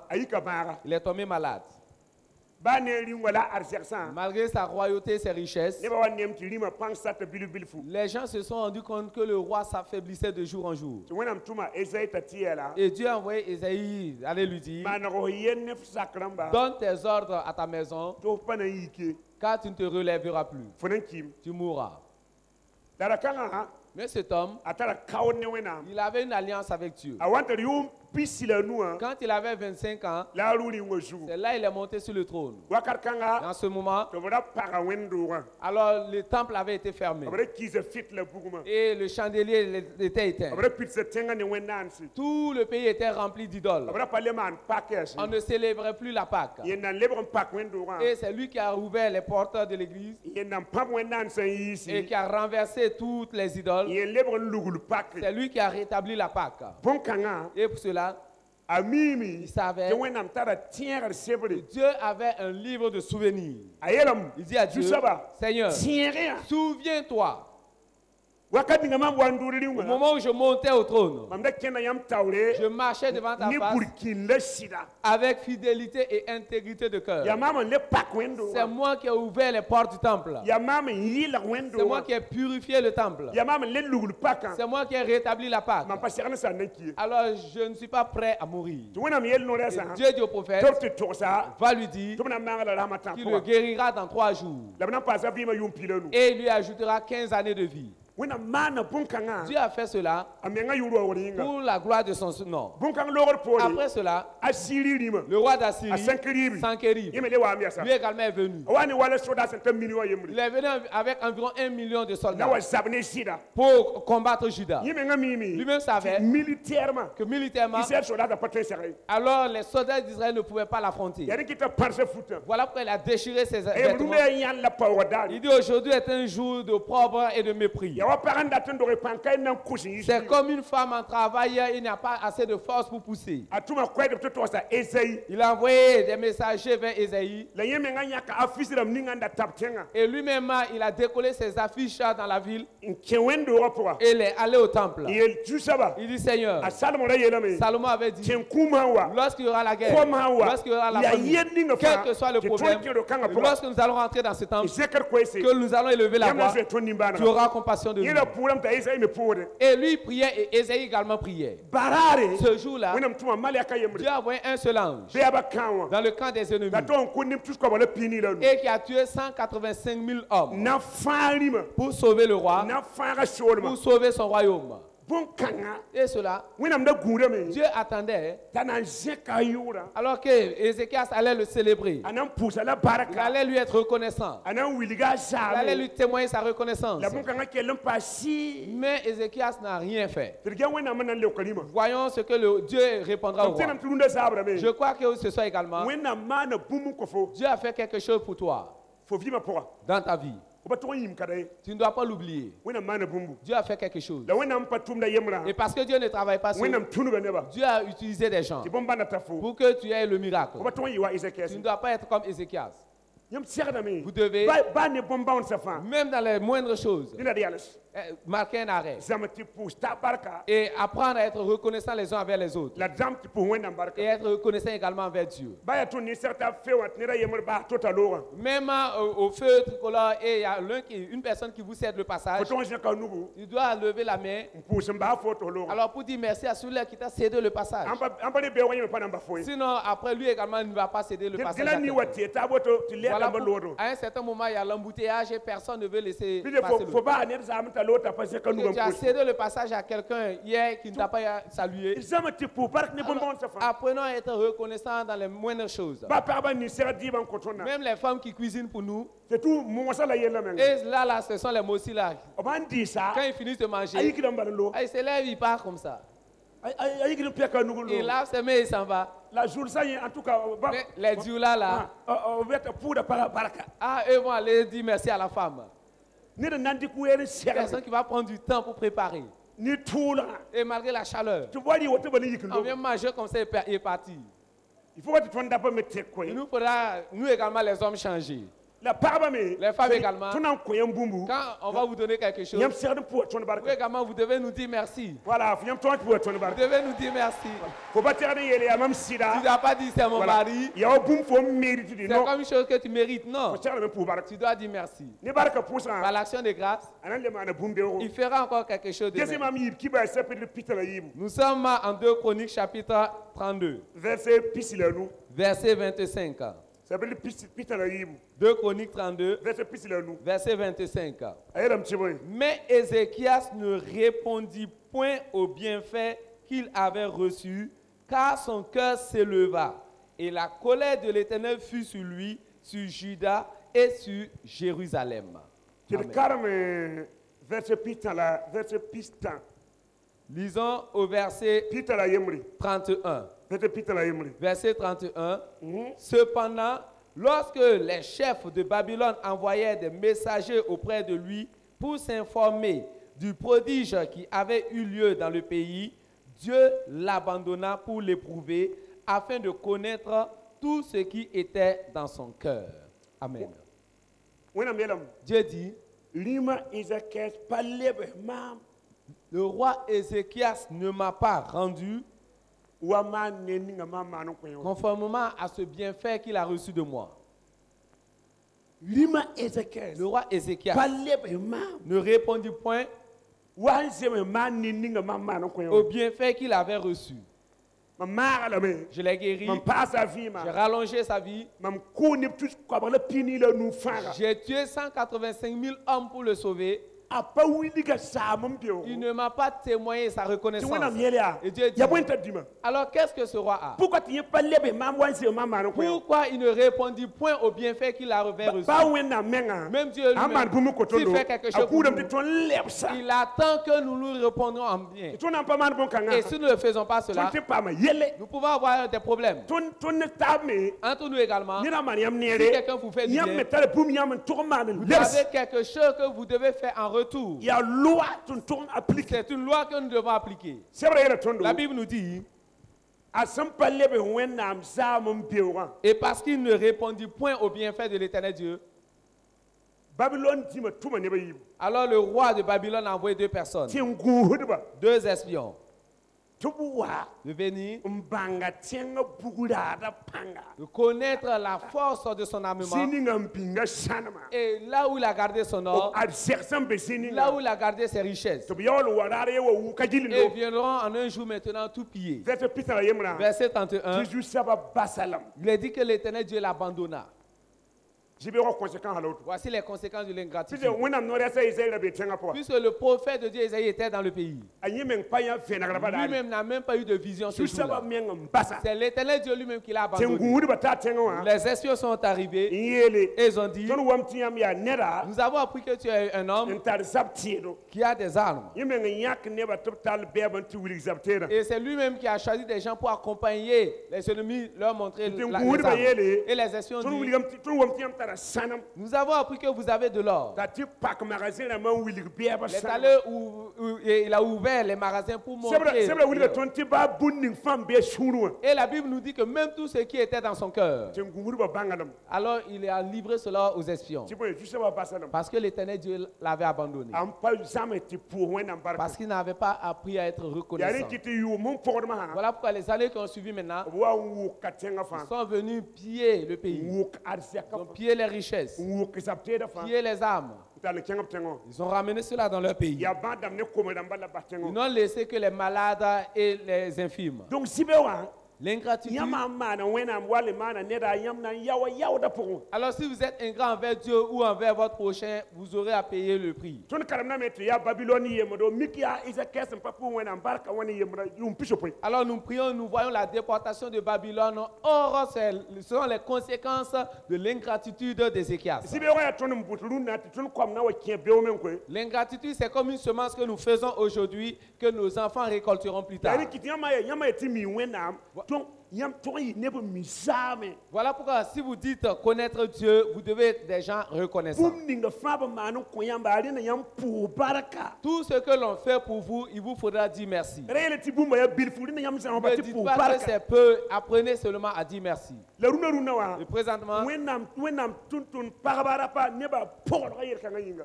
il est tombé malade. Malgré sa royauté et ses richesses, les gens se sont rendus compte que le roi s'affaiblissait de jour en jour. Et Dieu a envoyé Ésaïe aller lui dire, donne tes ordres à ta maison, car tu ne te relèveras plus. Tu mourras. Mais cet homme, il avait une alliance avec Dieu. Quand il avait 25 ans, c'est là qu'il est monté sur le trône. Dans ce moment, alors le temple avait été fermé. Et le chandelier était éteint. Tout le pays était rempli d'idoles. On ne célébrait plus la Pâque. Et c'est lui qui a ouvert les portes de l'église et qui a renversé toutes les idoles. C'est lui qui a rétabli la Pâque. Et pour cela, il savait que Dieu avait un livre de souvenirs. Il dit à Dieu, Seigneur, souviens-toi Au moment où je montais au trône, je marchais devant ta face avec fidélité et intégrité de cœur. C'est moi qui ai ouvert les portes du temple. C'est moi qui ai purifié le temple. C'est moi qui ai rétabli la Pâque. Alors je ne suis pas prêt à mourir. Et Dieu dit au prophète, va lui dire qu'il le guérira dans 3 jours. Et il lui ajoutera 15 années de vie. Dieu a fait cela pour la gloire de son nom. Après cela, le roi d'Assyrie, Sankerib, lui également est venu. Il est venu avec environ 1 million de soldats pour combattre Juda. Lui-même savait que militairement, alors les soldats d'Israël ne pouvaient pas l'affronter. Voilà pourquoi il a déchiré ses vêtements. Il dit aujourd'hui est un jour de propre et de mépris. C'est comme une femme en travail, il n'y a pas assez de force pour pousser. Il a envoyé des messagers vers Ésaïe. Et lui-même, il a décollé ses affiches dans la ville. Et il est allé au temple. Il dit Seigneur, Salomon avait dit, lorsqu'il y aura la guerre, lorsqu'il y aura la famine, quel que soit le problème, lorsque nous allons rentrer dans ce temple, que nous allons élever la voix, tu auras compassion de nous. Et lui priait et Ésaïe également priait. Ce jour-là, Dieu a envoyé un seul ange dans le camp des ennemis et qui a tué 185 000 hommes pour sauver le roi, pour sauver son royaume. Et cela, Dieu attendait alors que Ézéchias allait le célébrer. Il allait lui être reconnaissant. Il allait lui témoigner sa reconnaissance. Mais Ézéchias n'a rien fait. Voyons ce que le Dieu répondra au roi. Je crois que ce soit également Dieu a fait quelque chose pour toi dans ta vie. Tu ne dois pas l'oublier. Dieu a fait quelque chose. Et parce que Dieu ne travaille pas seul, Dieu a utilisé des gens pour que tu aies le miracle. Tu ne dois pas être comme Ézéchias. Vous devez, même dans les moindres choses, marquer un arrêt et apprendre à être reconnaissant les uns envers les autres et être reconnaissant également envers Dieu. Même au feu tricolore, et il y a une personne qui vous cède le passage, il doit lever la main alors pour dire merci à celui-là qui t'a cédé le passage. Sinon après lui également il ne va pas céder le passage à quelqu'un. Voilà, à un certain moment il y a l'embouteillage et personne ne veut laisser passer le. Tu as cédé le passage à quelqu'un hier qui ne t'a pas salué. Alors, apprenons à être reconnaissants dans les moindres choses. Même les femmes qui cuisinent pour nous. Et là, ce sont les mots-ci là. Quand ils finissent de manger, ils se lèvent, ils partent comme ça. Il lave ses mains et il s'en va. En tout cas, les dieux là, eux vont aller dire merci à la femme. Personne qui va prendre du temps pour préparer. Et malgré la chaleur, on vient manger comme ça et est parti. Il nous faudra, nous également les hommes, changer. Les femmes également, quand on va vous donner quelque chose, vous également vous devez nous dire merci. Vous devez nous dire merci. Tu ne dois pas dire c'est mon mari, c'est comme une chose que tu mérites. Non, tu dois dire merci. Par l'action de grâce, il fera encore quelque chose de bien. Nous sommes en 2 Chroniques chapitre 32, verset 25. 2 Chroniques 32, verset 25. Mais Ézéchias ne répondit point aux bienfaits qu'il avait reçus, car son cœur s'éleva, et la colère de l'Éternel fut sur lui, sur Juda et sur Jérusalem. Amen. Lisons au verset 31. Verset 31. Cependant, lorsque les chefs de Babylone envoyèrent des messagers auprès de lui pour s'informer du prodige qui avait eu lieu dans le pays, Dieu l'abandonna pour l'éprouver afin de connaître tout ce qui était dans son cœur. Amen. Dieu dit, Le roi Ézéchias ne m'a pas rendu conformément à ce bienfait qu'il a reçu de moi. Le roi Ézéchias ne répondit point au bienfait qu'il avait reçu. Je l'ai guéri, j'ai rallongé sa vie, j'ai tué 185 000 hommes pour le sauver. Il ne m'a pas témoigné sa reconnaissance. Et Dieu dit, alors qu'est-ce que ce roi a? Pourquoi il ne répondit point au bienfait qu'il avait reçu? Même Dieu lui-même, s'il fait quelque chose pour nous, il attend que nous lui répondrons en bien. Et si nous ne faisons pas cela, nous pouvons avoir des problèmes. Entre nous également, si quelqu'un vous fait du bien, vous avez quelque chose que vous devez faire en retour. C'est une loi que nous devons appliquer. La Bible nous dit, et parce qu'il ne répondit point au bienfait de l'Éternel Dieu, alors le roi de Babylone a envoyé deux personnes, deux espions, de venir, de connaître la force de son armement, et là où il a gardé son or, là où il a gardé ses richesses, et viendront en un jour maintenant tout piller. Verset 31, il est dit que l'Éternel Dieu l'abandonna. Voici les conséquences de l'ingratitude. Puisque le prophète de Dieu Isaïe était dans le pays, lui-même n'a même pas eu de vision ce jour-là. C'est l'Éternel Dieu lui-même qui l'a abandonné. Les espions sont arrivés et ils ont dit, nous avons appris que tu es un homme qui a des armes. Et c'est lui-même qui a choisi des gens pour accompagner les ennemis, leur montrer les armes. Et les espions disent, nous avons appris que vous avez de l'or. Il est allé il a ouvert les magasins pour montrer. Et la Bible nous dit que même tout ce qui était dans son cœur, alors il a livré cela aux espions. Parce que l'Éternel Dieu l'avait abandonné. Parce qu'il n'avait pas appris à être reconnaissant. Voilà pourquoi les années qui ont suivi maintenant, ils sont venus piller le pays. Ils ont pillé les richesses, piller les armes. Ils ont ramené cela dans leur pays. Ils n'ont laissé que les malades et les infirmes. Donc, l'ingratitude. Alors si vous êtes ingrat envers Dieu ou envers votre prochain, vous aurez à payer le prix. Alors nous prions, nous voyons la déportation de Babylone. Or, ce sont les conséquences de l'ingratitude d'Ézéchias. L'ingratitude, c'est comme une semence que nous faisons aujourd'hui, que nos enfants récolteront plus tard. Voilà pourquoi si vous dites connaître Dieu, vous devez être des gens reconnaissants. Tout ce que l'on fait pour vous, il vous faudra dire merci. Ne dites pas que c'est peu, apprenez seulement à dire merci. Et présentement,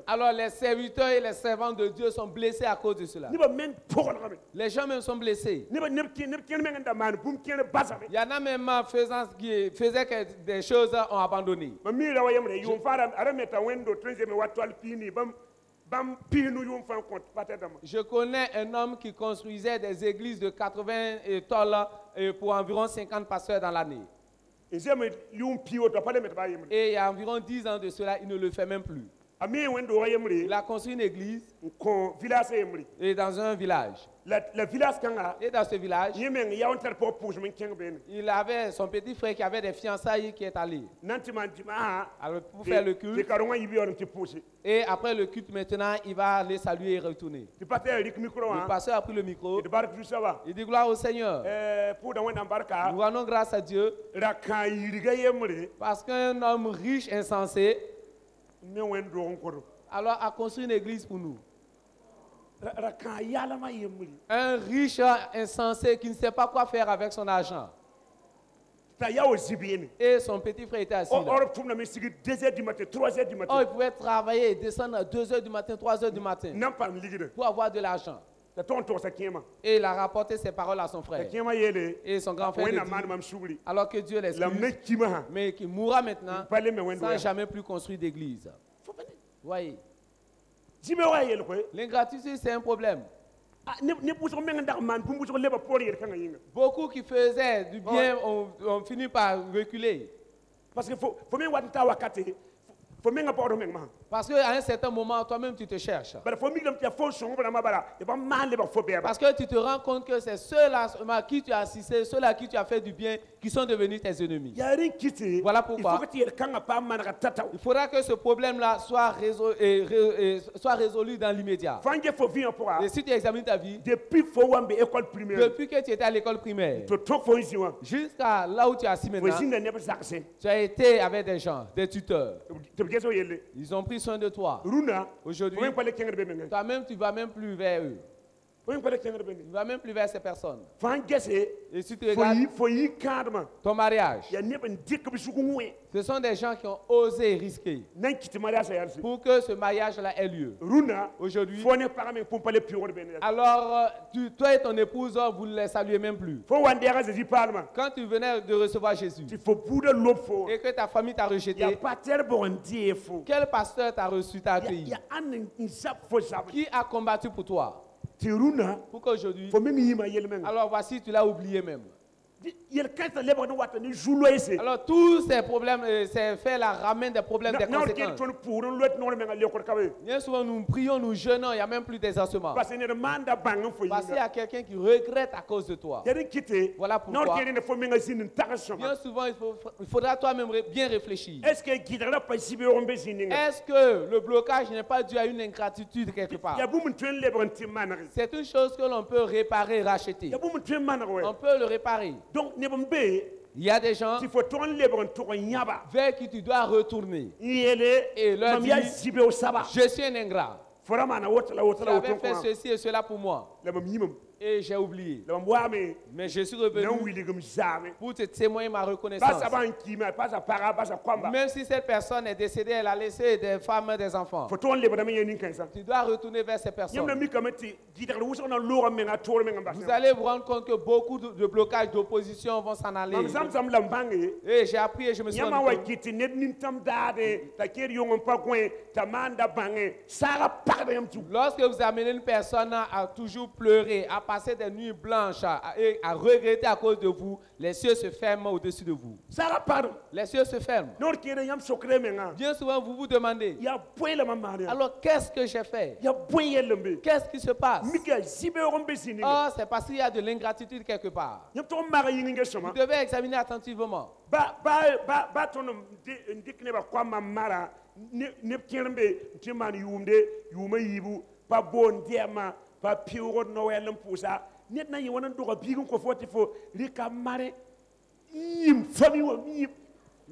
alors les serviteurs et les servantes de Dieu sont blessés à cause de cela. Les gens même sont blessés. Il y en a même qui faisaient que des choses ont abandonné. Je connais un homme qui construisait des églises de 80 tôles pour environ 50 pasteurs dans l'année. Et il y a environ 10 ans de cela, il ne le fait même plus. Il a construit une église et dans un village. Et dans ce village, il avait son petit frère qui avait des fiançailles qui est allé. Alors pour faire le culte. Et après le culte maintenant, il va aller saluer et retourner. Le pasteur a pris le micro. Il dit gloire au Seigneur. Nous rendons grâce à Dieu. Parce qu'un homme riche, insensé, alors a construit une église pour nous. Un riche insensé qui ne sait pas quoi faire avec son argent. Et son petit frère était assis là. Oh, il pouvait travailler et descendre à 2 heures du matin, 3 heures du matin pour avoir de l'argent. Et il a rapporté ses paroles à son frère. Et son grand frère lui dit, alors que Dieu l'excuse, mais qu'il mourra maintenant sans jamais plus construire d'église. Voyez. L'ingratitude, c'est un problème. Beaucoup qui faisaient du bien ont fini par reculer. Parce qu'à un certain moment, toi-même, tu te cherches. Parce que tu te rends compte que c'est ceux-là à qui tu as assisté, ceux-là à qui tu as fait du bien, qui sont devenus tes ennemis. Voilà pourquoi il faudra que ce problème-là soit résolu dans l'immédiat. Et si tu examines ta vie, depuis que tu étais à l'école primaire, jusqu'à là où tu es assis maintenant, tu as été avec des gens, des tuteurs. Ils ont pris soin de toi. Aujourd'hui, toi-même, tu ne vas même plus vers eux. Tu ne vas même plus vers ces personnes. Et si tu regardes ton mariage, ce sont des gens qui ont osé risquer pour que ce mariage-là ait lieu. Aujourd'hui, alors toi et ton épouse, vous ne les saluez même plus. Quand tu venais de recevoir Jésus et que ta famille t'a rejeté, quel pasteur t'a reçu, t'a accueilli? Qui a combattu pour toi? Pour qu'aujourd'hui, alors voici, tu l'as oublié même. Alors tous ces problèmes, ces faits-là ramènent des problèmes, des conséquences. Bien souvent nous prions, nous jeûnons, il n'y a même plus d'exaucement. Parce qu'il y a quelqu'un qui regrette à cause de toi. Voilà pourquoi. Bien souvent il faudra toi-même bien réfléchir. Est-ce que le blocage n'est pas dû à une ingratitude quelque part? C'est une chose que l'on peut réparer, racheter. On peut le réparer. Donc, il y a des gens vers qui tu dois retourner et leur dire, je suis un ingrat. Tu avais fait ceci et cela pour moi. Et j'ai oublié. Mais je suis revenu pour te témoigner ma reconnaissance. Même si cette personne est décédée, elle a laissé des femmes et des enfants. Tu dois retourner vers ces personnes. Vous allez vous rendre compte que beaucoup de blocages d'opposition vont s'en aller. Et j'ai appris et je me suis rendu compte. Lorsque vous amenez une personne à toujours pleurer, à passer des nuits blanches, à regretter à cause de vous, les cieux se ferment au-dessus de vous. Les cieux se ferment. Bien souvent, vous vous demandez, alors qu'est-ce que j'ai fait? Qu'est-ce qui se passe? Oh, c'est parce qu'il y a de l'ingratitude quelque part. Vous devez examiner attentivement.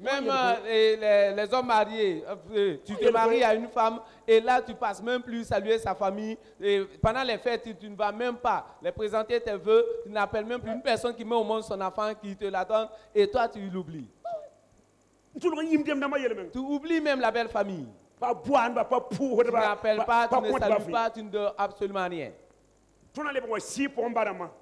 Même les hommes mariés, tu te maries à une femme et là tu passes même plus saluer sa famille. Et pendant les fêtes, tu ne vas même pas les présenter tes vœux, tu n'appelles même plus une personne qui met au monde son enfant, qui te la donne et toi tu l'oublies. Tu oublies même la belle famille. Tu n'appelles pas, tu ne salues pas, tu ne donnes absolument rien.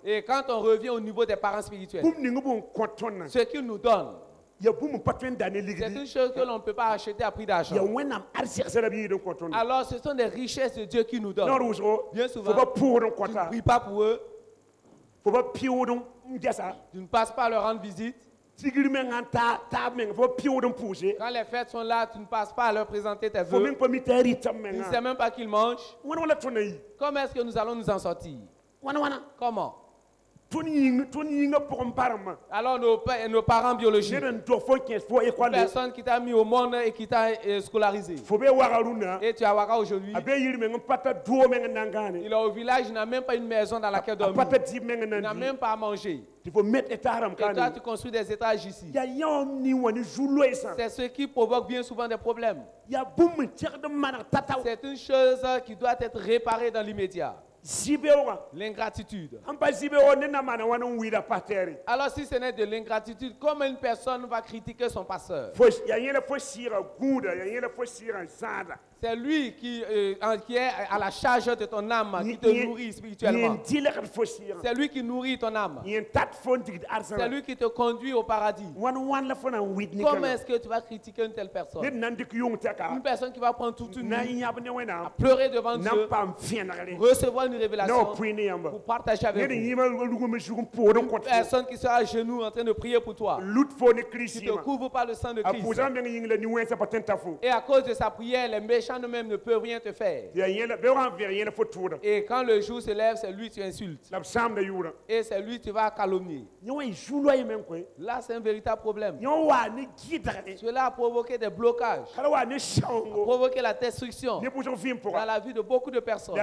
Et quand on revient au niveau des parents spirituels, ce qu'ils nous donnent, c'est une chose que l'on ne peut pas acheter à prix d'argent. Alors ce sont des richesses de Dieu qui nous donne. Bien souvent, tu ne pries pas pour eux. Tu ne passes pas à leur rendre visite. Quand les fêtes sont là, tu ne passes pas à leur présenter tes vœux. Tu ne sais même pas qu'ils mangent. Comment est-ce que nous allons nous en sortir? Comment? Alors nos parents biologiques, une personne qui t'a mis au monde et qui t'a scolarisé, et tu as Waka aujourd'hui, il est au village, il n'a même pas une maison dans laquelle dormir, il n'a même pas à manger. Et toi tu construis des étages ici. C'est ce qui provoque bien souvent des problèmes. C'est une chose qui doit être réparée dans l'immédiat. L'ingratitude. Alors si ce n'est de l'ingratitude, comment une personne va critiquer son pasteur? C'est lui qui est à la charge de ton âme, qui te nourrit spirituellement. C'est lui qui nourrit ton âme. C'est lui qui te conduit au paradis. Comment est-ce que tu vas critiquer une telle personne? Une personne qui va prendre toute une nuit à pleurer devant Dieu, recevoir une révélation pour partager avec vous. Une personne qui sera à genoux en train de prier pour toi, qui te couvre par le sang de Christ. Et à cause de sa prière, les méchants même ne peuvent rien te faire. Et quand le jour se lève, c'est lui que tu insultes. Et c'est lui que tu vas calomnier. Là, c'est un véritable problème. Cela a provoqué des blocages, a provoqué la destruction dans la vie de beaucoup de personnes.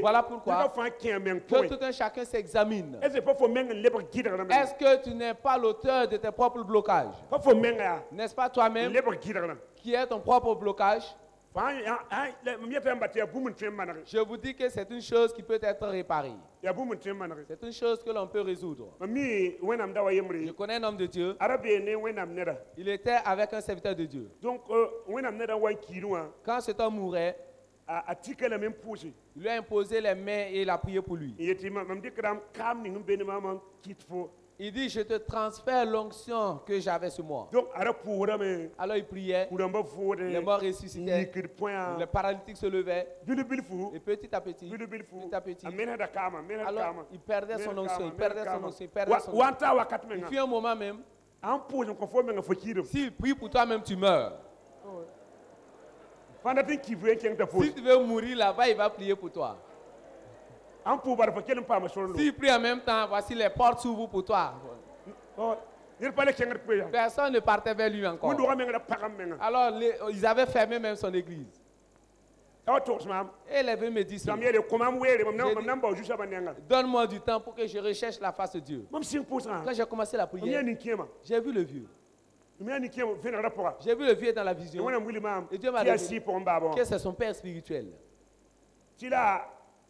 Voilà pourquoi que tout un chacun s'examine. Est-ce que tu n'es pas l'auteur de tes propres blocages? N'est-ce pas toi-même qui est ton propre blocage? Je vous dis que c'est une chose qui peut être réparée. C'est une chose que l'on peut résoudre. Je connais un homme de Dieu. Il était avec un serviteur de Dieu. Quand cet homme mourait, il lui a imposé les mains et il a prié pour lui. Il dit, je te transfère l'onction que j'avais sur moi. Alors il priait, les morts ressuscitaient, les paralytiques se levaient, et petit à petit, alors il perdait son onction, il perdait son onction, il perdait son onction. Il fut un moment même, s'il prie pour toi-même, tu meurs. Si tu veux mourir là-bas, il va prier pour toi. S'il prie en même temps, voici les portes s'ouvrent pour toi. Personne ne partait vers lui encore. Alors ils avaient fermé même son église. Et elle est venue me dire, donne-moi du temps pour que je recherche la face de Dieu. Quand j'ai commencé la prière, j'ai vu le vieux. J'ai vu le vieux dans la vision. Et Dieu m'a dit que c'est son père spirituel.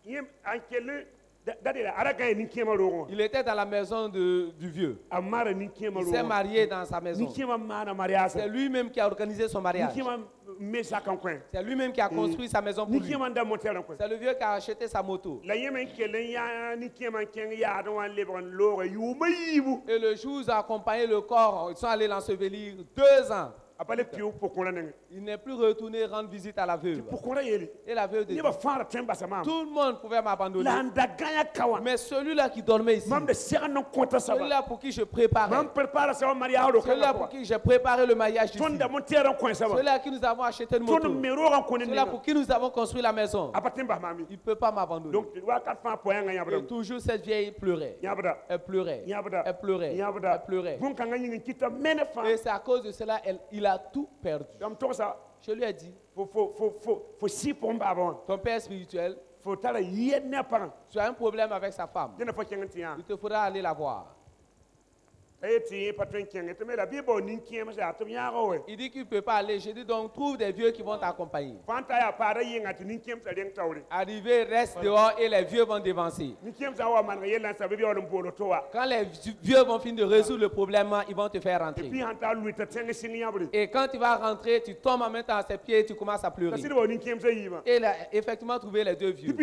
Il était dans la maison du vieux. Il s'est marié dans sa maison. C'est lui-même qui a organisé son mariage. C'est lui-même qui a construit sa maison pour lui. C'est le vieux qui a acheté sa moto. Et le jour où ils ont accompagné le corps, ils sont allés l'ensevelir 2 ans. Il n'est plus retourné rendre visite à la veuve. Et la veuve dit, tout le monde pouvait m'abandonner. Mais celui-là qui dormait ici, celui-là pour qui je préparais, celui-là pour qui j'ai préparé le mariage d'ici, celui-là qui nous avons acheté une moto, celui-là pour qui nous avons construit la maison, il ne peut pas m'abandonner. Et toujours cette vieille pleurait. Elle pleurait. Elle pleurait. Elle pleurait. Et c'est à cause de cela il a tout perdu. Je lui ai dit, ton père spirituel, tu as un problème avec sa femme. Il te faudra aller la voir. Il dit qu'il ne peut pas aller. Je dis donc, trouve des vieux qui vont t'accompagner. Arrivé, reste dehors et les vieux vont dévancer. Quand les vieux vont finir de résoudre le problème, ils vont te faire rentrer. Et quand tu vas rentrer, tu tombes en même temps à ses pieds et tu commences à pleurer. Et il a effectivement trouvé les 2 vieux.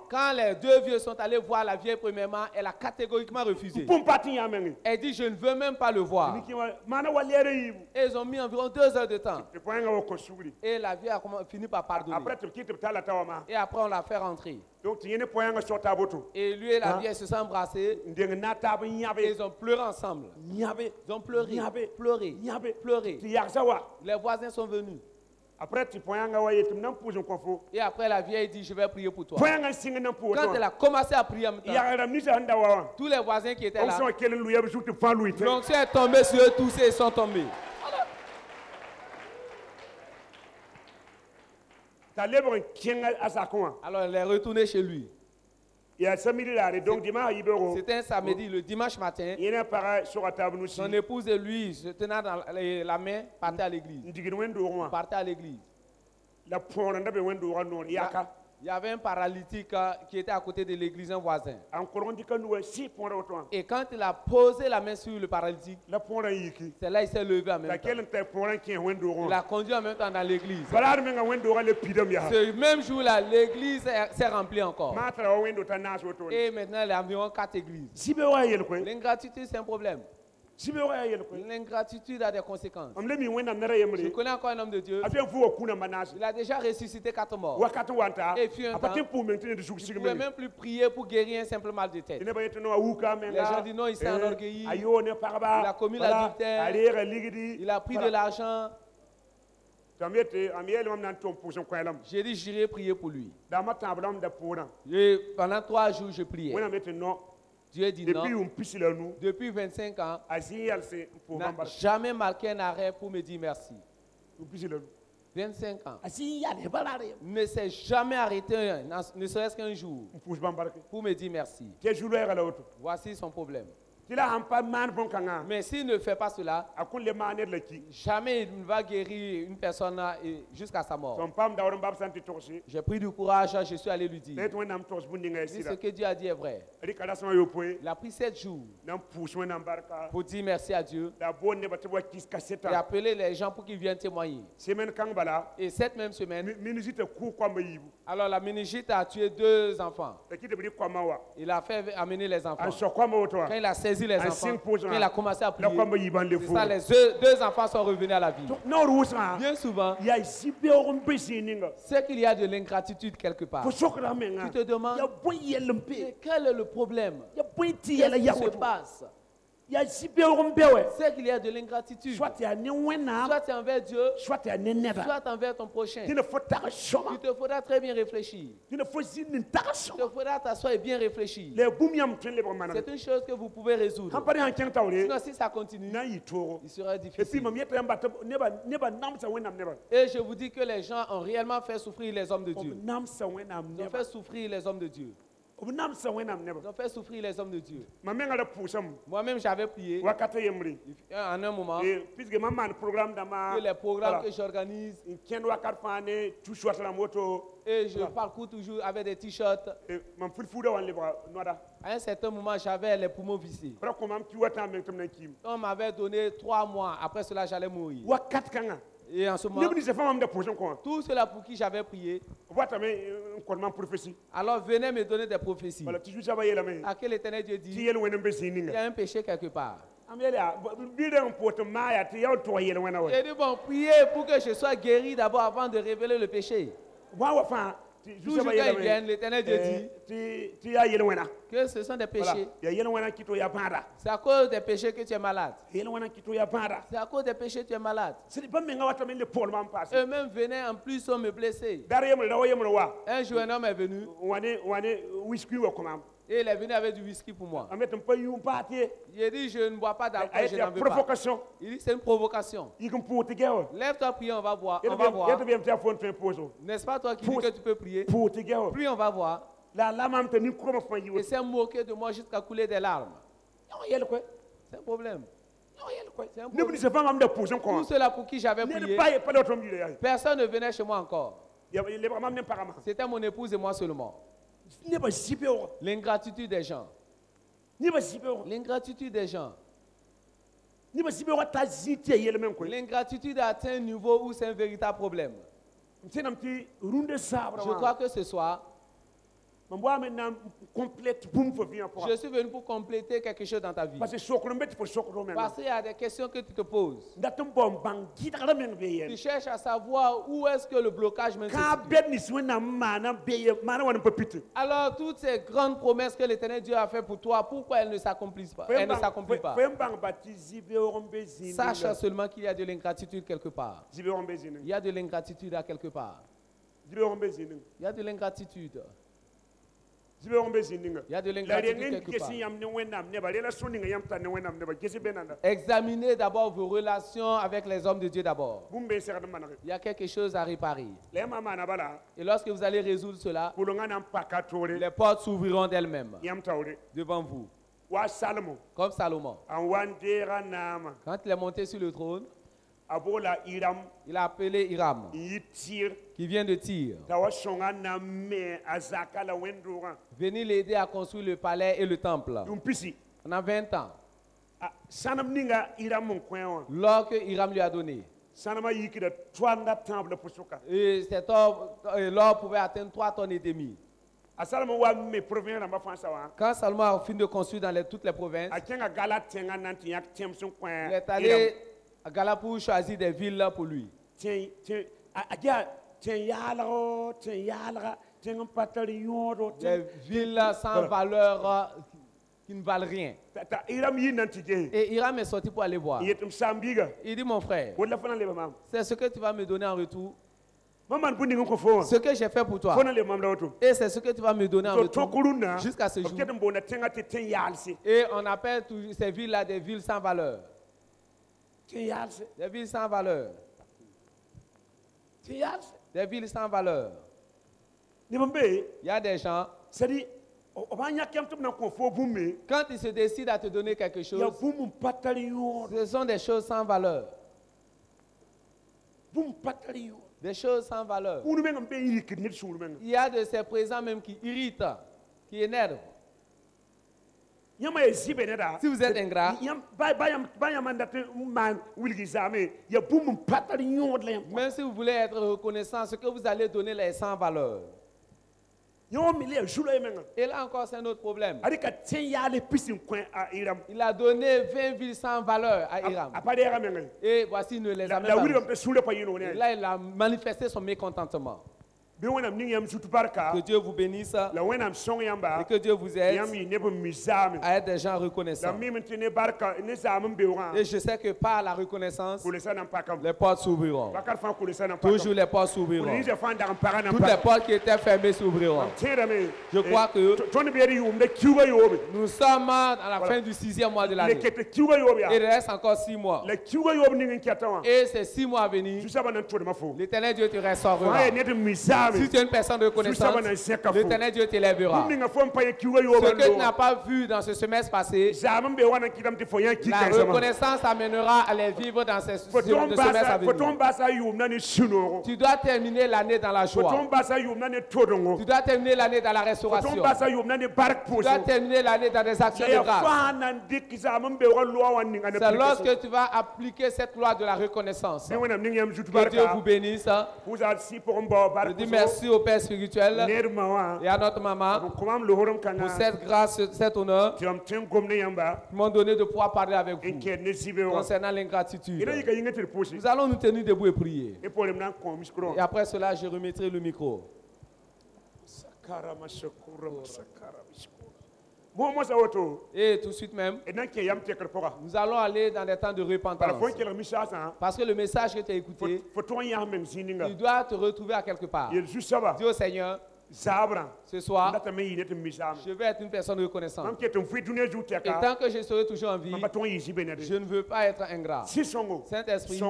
Quand les 2 vieux sont allés voir la vieille premièrement, elle a catégoriquement refusé. Elle dit, je ne veux même pas le voir. Et ils ont mis environ 2 heures de temps. Et la vieille a fini par pardonner. Et après, on l'a fait rentrer. Et lui et la vieille se sont embrassés. Et ils ont pleuré ensemble. Ils ont pleuré, pleuré, pleuré. Les voisins sont venus. Et après la vieille dit, je vais prier pour toi. Quand elle a commencé à prier en même temps, tous les voisins qui étaient là, l'onction est tombée sur eux tous et ils sont tombés. Alors elle est retournée chez lui. C'était un samedi, le dimanche matin. Son épouse et lui, se tenant dans la main, partaient à l'église. Partaient à l'église. Il Il y avait un paralytique qui était à côté de l'église, un voisin. Et quand il a posé la main sur le paralytique, c'est là qu'il s'est levé en même temps. Il a conduit en même temps dans l'église. Ce même jour-là, l'église s'est remplie encore. Et maintenant, il y a environ 4 églises. L'ingratitude, c'est un problème. L'ingratitude a des conséquences. Je connais encore un homme de Dieu. Il a déjà ressuscité 4 morts. Et puis un temps, il ne pouvait même plus prier pour guérir un simple mal de tête. Les gens disent non, il s'est enorgueilli. Il a commis l'adultère. Il a pris de l'argent. J'ai dit, j'irai prier pour lui. Et pendant 3 jours, je priais. Dieu dit non. Depuis 25 ans, il n'a jamais marqué un arrêt pour me dire merci. 25 ans. Il ne s'est jamais arrêté, ne serait-ce qu'un jour, pour me dire merci. Voici son problème. Mais s'il ne fait pas cela, jamais il ne va guérir une personne jusqu'à sa mort. J'ai pris du courage, je suis allé lui dire. Ce que Dieu a dit est vrai. Il a pris 7 jours pour dire merci à Dieu et appeler les gens pour qu'ils viennent témoigner. Et cette même semaine, alors la méningite a tué 2 enfants. Il a fait amener les enfants. Quand il a saisi les enfants, quand il a commencé à prier, c'est ça, les 2 enfants sont revenus à la vie. Bien souvent, c'est qu'il y a de l'ingratitude quelque part. Tu te demandes, quel est le problème? Qu'est-ce qui se passe? C'est qu'il y a de l'ingratitude. Soit envers Dieu, soit envers ton prochain. Il te faudra très bien réfléchir. Il te faudra t'asseoir et bien réfléchir. C'est une chose que vous pouvez résoudre. Sinon, si ça continue, il sera difficile. Et je vous dis que les gens ont réellement fait souffrir les hommes de Dieu. Ils ont fait souffrir les hommes de Dieu. Ils ont fait souffrir les hommes de Dieu. Moi-même, j'avais prié en un moment que les programmes que j'organise, et je parcours toujours avec des t-shirts. À un certain moment, j'avais les poumons vissés. On m'avait donné 3 mois. Après cela, j'allais mourir. Et en ce moment, tout cela pour qui j'avais prié, alors venez me donner des prophéties. À quel éternel Dieu dit, il y a un péché quelque part. Et dit, bon, priez pour que je sois guéri d'abord avant de révéler le péché. Toujours quand ils viennent, l'Éternel Dieu dit que ce sont des péchés. C'est à cause des péchés que tu es malade. C'est à cause des péchés que tu es malade. Eux-mêmes venaient en plus me blesser. Un jour, un homme est venu. Et il est venu avec du whisky pour moi. Il a dit, je ne bois pas d'alcool, je n'en veux pas. Il dit, c'est une provocation. Lève-toi, prie, on va voir. N'est-ce pas toi qui dis que tu peux prier? Prie, on va voir. Et s'est moqué de moi jusqu'à couler des larmes. C'est un problème. C'est un problème. Tout cela pour qui j'avais prié, personne ne venait chez moi encore. C'était mon épouse et moi seulement. L'ingratitude des gens. L'ingratitude des gens. L'ingratitude a atteint un niveau où c'est un véritable problème. Je crois que ce soir, je suis venu pour compléter quelque chose dans ta vie. Parce qu'il y a des questions que tu te poses. Tu cherches à savoir où est-ce que le blocage me situe. Alors toutes ces grandes promesses que l'Éternel Dieu a fait pour toi, pourquoi elles ne s'accomplissent pas? Elles ne s'accomplissent pas. Sache seulement qu'il y a de l'ingratitude quelque part. Il y a de l'ingratitude à quelque part. Il y a de l'ingratitude. Il y a de l'ingratitude quelque part. Examinez d'abord vos relations avec les hommes de Dieu d'abord. Il y a quelque chose à réparer. Et lorsque vous allez résoudre cela, les portes s'ouvriront d'elles-mêmes devant vous. Comme Salomon. Quand il est monté sur le trône, il a appelé Hiram. qui vient de Tyr. Venez l'aider à construire le palais et le temple. On a 20 ans. L'or que Hiram lui a donné. Et cet or, l'or pouvait atteindre 3 tonnes et demie. Quand Salomon a fini de construire dans toutes les provinces, il est allé à Gala pour choisir des villes pour lui. Des villes sans valeur qui ne valent rien. Et Hiram est sorti pour aller voir. Il dit, mon frère, c'est ce que tu vas me donner en retour. Ce que j'ai fait pour toi. Et c'est ce que tu vas me donner en retour jusqu'à ce jour. Et on appelle ces villes-là des villes sans valeur. Des villes sans valeur. Des villes sans valeur. Il y a des gens, quand ils se décident à te donner quelque chose, ce sont des choses sans valeur. Des choses sans valeur. Il y a de ces présents même qui irritent, qui énervent. Si vous êtes ingrat, même si vous voulez être reconnaissant, ce que vous allez donner est sans valeur. Et là encore, c'est un autre problème. Il a donné 20 villes sans valeur à Hiram. Et voici, il ne les a même pas. Et là, il a manifesté son mécontentement. Que Dieu vous bénisse et que Dieu vous aide à être des gens reconnaissants. Et je sais que par la reconnaissance, les portes s'ouvriront. Toujours les portes s'ouvriront. Toutes les portes qui étaient fermées s'ouvriront. Je crois que nous sommes à la fin du 6e mois de l'année. Il reste encore 6 mois. Et ces 6 mois à venir, l'Éternel Dieu te restaurera. Si tu es une personne de reconnaissance, l'Éternel Dieu t'élèvera. Ce que tu n'as pas vu dans ce semestre passé, la reconnaissance t'amènera à les vivre dans ce semestre à venir. Tu dois terminer l'année dans la joie. Tu dois terminer l'année dans la restauration. Tu dois terminer l'année dans des actions de grâce. C'est lorsque tu vas appliquer cette loi de la reconnaissance. Que Dieu vous bénisse. Je dis merci au Père spirituel et à notre maman pour cette grâce, cet honneur qu'ils m'ont donné de pouvoir parler avec vous concernant l'ingratitude. Nous allons nous tenir debout et prier. Et après cela, je remettrai le micro. Et tout de suite même, nous allons aller dans des temps de repentance. Parce que le message que tu as écouté, tu dois te retrouver à quelque part. Dis au Seigneur, ce soir, je vais être une personne reconnaissante. Et tant que je serai toujours en vie, je ne veux pas être ingrat. Saint-Esprit,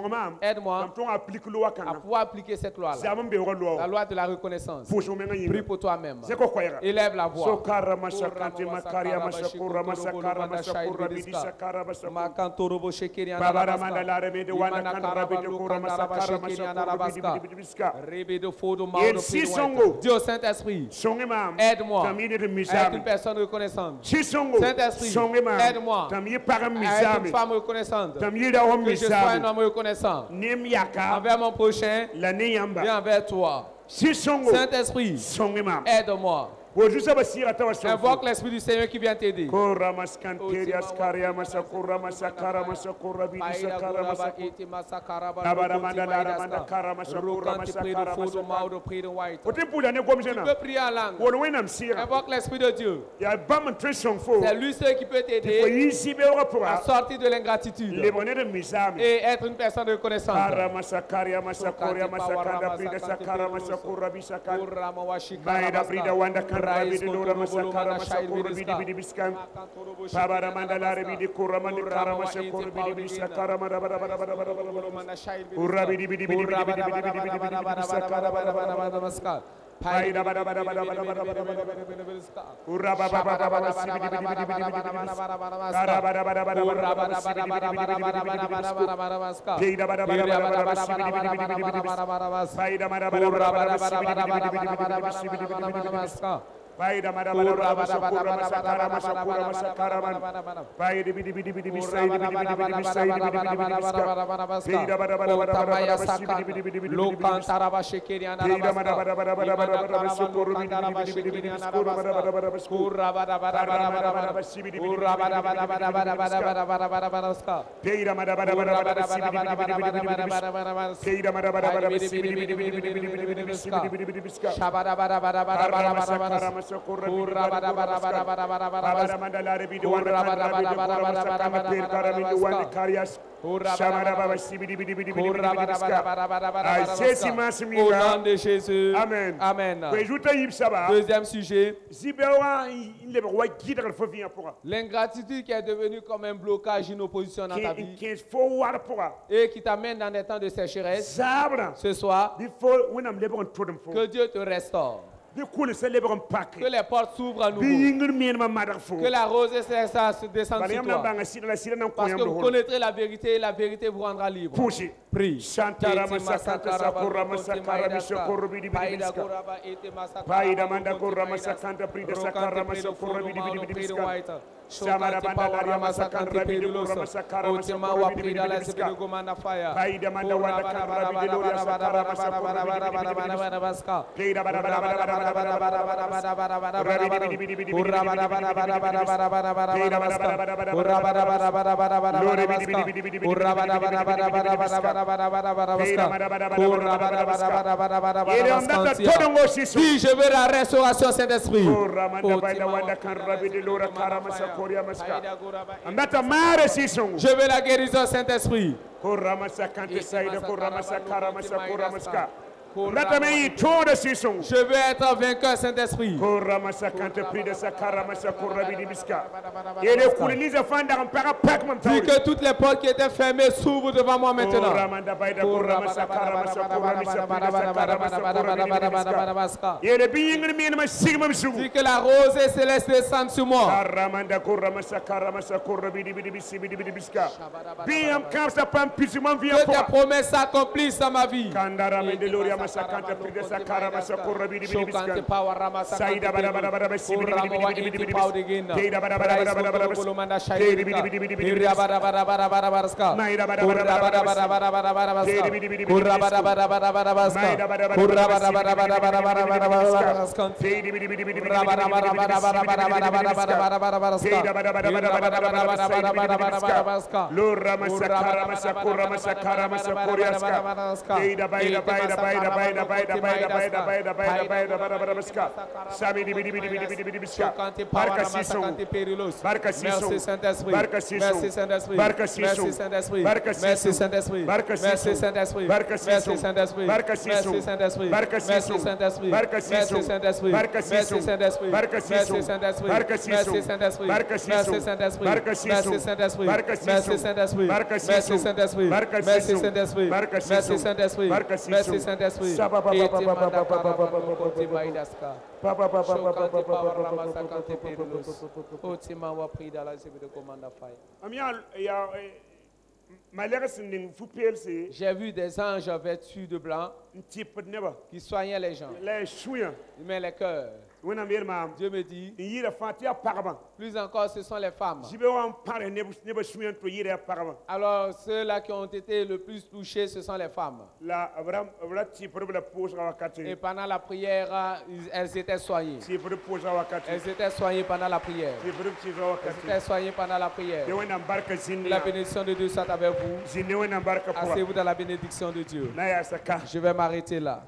aide-moi à pouvoir appliquer cette loi-là, la loi de la reconnaissance. Prie pour toi-même. Élève la voix. Dieu Saint-Esprit, aide-moi à être une personne reconnaissante. Saint-Esprit, aide-moi à être une femme reconnaissante. Que je sois un homme reconnaissant envers mon prochain et envers toi. Saint-Esprit, aide-moi. Invoque l'Esprit du Seigneur qui vient t'aider. Tu peux prier en langue. Invoque l'Esprit de Dieu. C'est lui seul qui peut t'aider à sortir de l'ingratitude et être une personne reconnaissante. Baida madabada masakura masakara masakura masakaraman. Baida bidi bidi bidi bisai bidi bidi bidi bisai bidi bidi bidi biska. Baida madabada madabada bidi bidi bidi bidi bidi. Lokantara bashekeri anara baida madabada madabada madabada masukuru bidi bidi bidi bidi bidi biskuru madabada madabada biskuru. Kurra bada bada bada bada bada basi bidi bidi. Kurra bada bada bada bada bada bada bada bada bada ska. Baida madabada madabada basi bidi bidi bidi bidi bidi bidi. Baida madabada madabada basi bidi bidi bidi bidi bidi bidi bidi biska. Shabada bada bada bada bada bada. Kurra bada bada bada bada bada bada mandalare video bada bada bada bada bada bada bada bada karias shamara baba sibidi bidi bidi bidi bidi bidi Jésus masmi au nom de Jésus. Amen. Amen. Deuxième sujet. L'ingratitude L'ingratitude qui est devenue comme un blocage, une opposition dans ta vie et qui t'amène dans des temps de sécheresse. Ce soir, que Dieu te restaure. Que les portes s'ouvrent à nouveau. Que la rosée se descende sur toi. Parce que vous connaîtrez la vérité et la vérité vous rendra libre. Prie. Samara banda la masakanta pidulo masakara masakura prida la zibide gomanda fire. Paida manda wanda kara bidulo masakara masakura baska. Pleida bara bara bara bara bara bara bara bara bara bara. Urra bara bara bara bara bara bara bara. Pleida bara bara bara bara. Urra bara bara bara bara bara bara baska. Urra bara bara bara bara bara bara bara bara bara baska. Urra bara bara bara bara bara bara baska. Si je veux la restauration Saint-Esprit. Urra manda baida wanda kara bidulo kara masakura. Je veux la guérison Saint-Esprit. Je veux être vainqueur Saint-Esprit. Dis que toutes les portes qui étaient fermées s'ouvrent devant moi maintenant. Dis que la rosée céleste descende sur moi. Que tes promesses s'accomplissent dans ma vie. Merci Saint-Esprit. Merci Saint-Esprit. Merci Saint-Esprit. Merci Saint-Esprit. Merci Saint-Esprit. Merci Saint-Esprit. Merci Saint-Esprit. Merci Saint-Esprit. Merci Saint-Esprit. Merci Saint-Esprit. Merci Saint-Esprit. Merci Saint-Esprit. Merci Saint-Esprit. Merci Saint-Esprit. Merci Saint-Esprit. Merci Saint-Esprit. Merci Saint-Esprit. Merci Saint-Esprit. Merci Saint-Esprit. J'ai vu des anges vêtus de blanc qui soignaient les gens, mais les cœurs. Dieu me dit, plus encore ce sont les femmes. Alors ceux-là qui ont été le plus touchés, ce sont les femmes. Et pendant la prière, elles étaient soignées. Elles étaient soignées pendant la prière. Elles étaient soignées pendant la prière. La bénédiction de Dieu soit avec vous. Asseyez-vous dans la bénédiction de Dieu. Je vais m'arrêter là.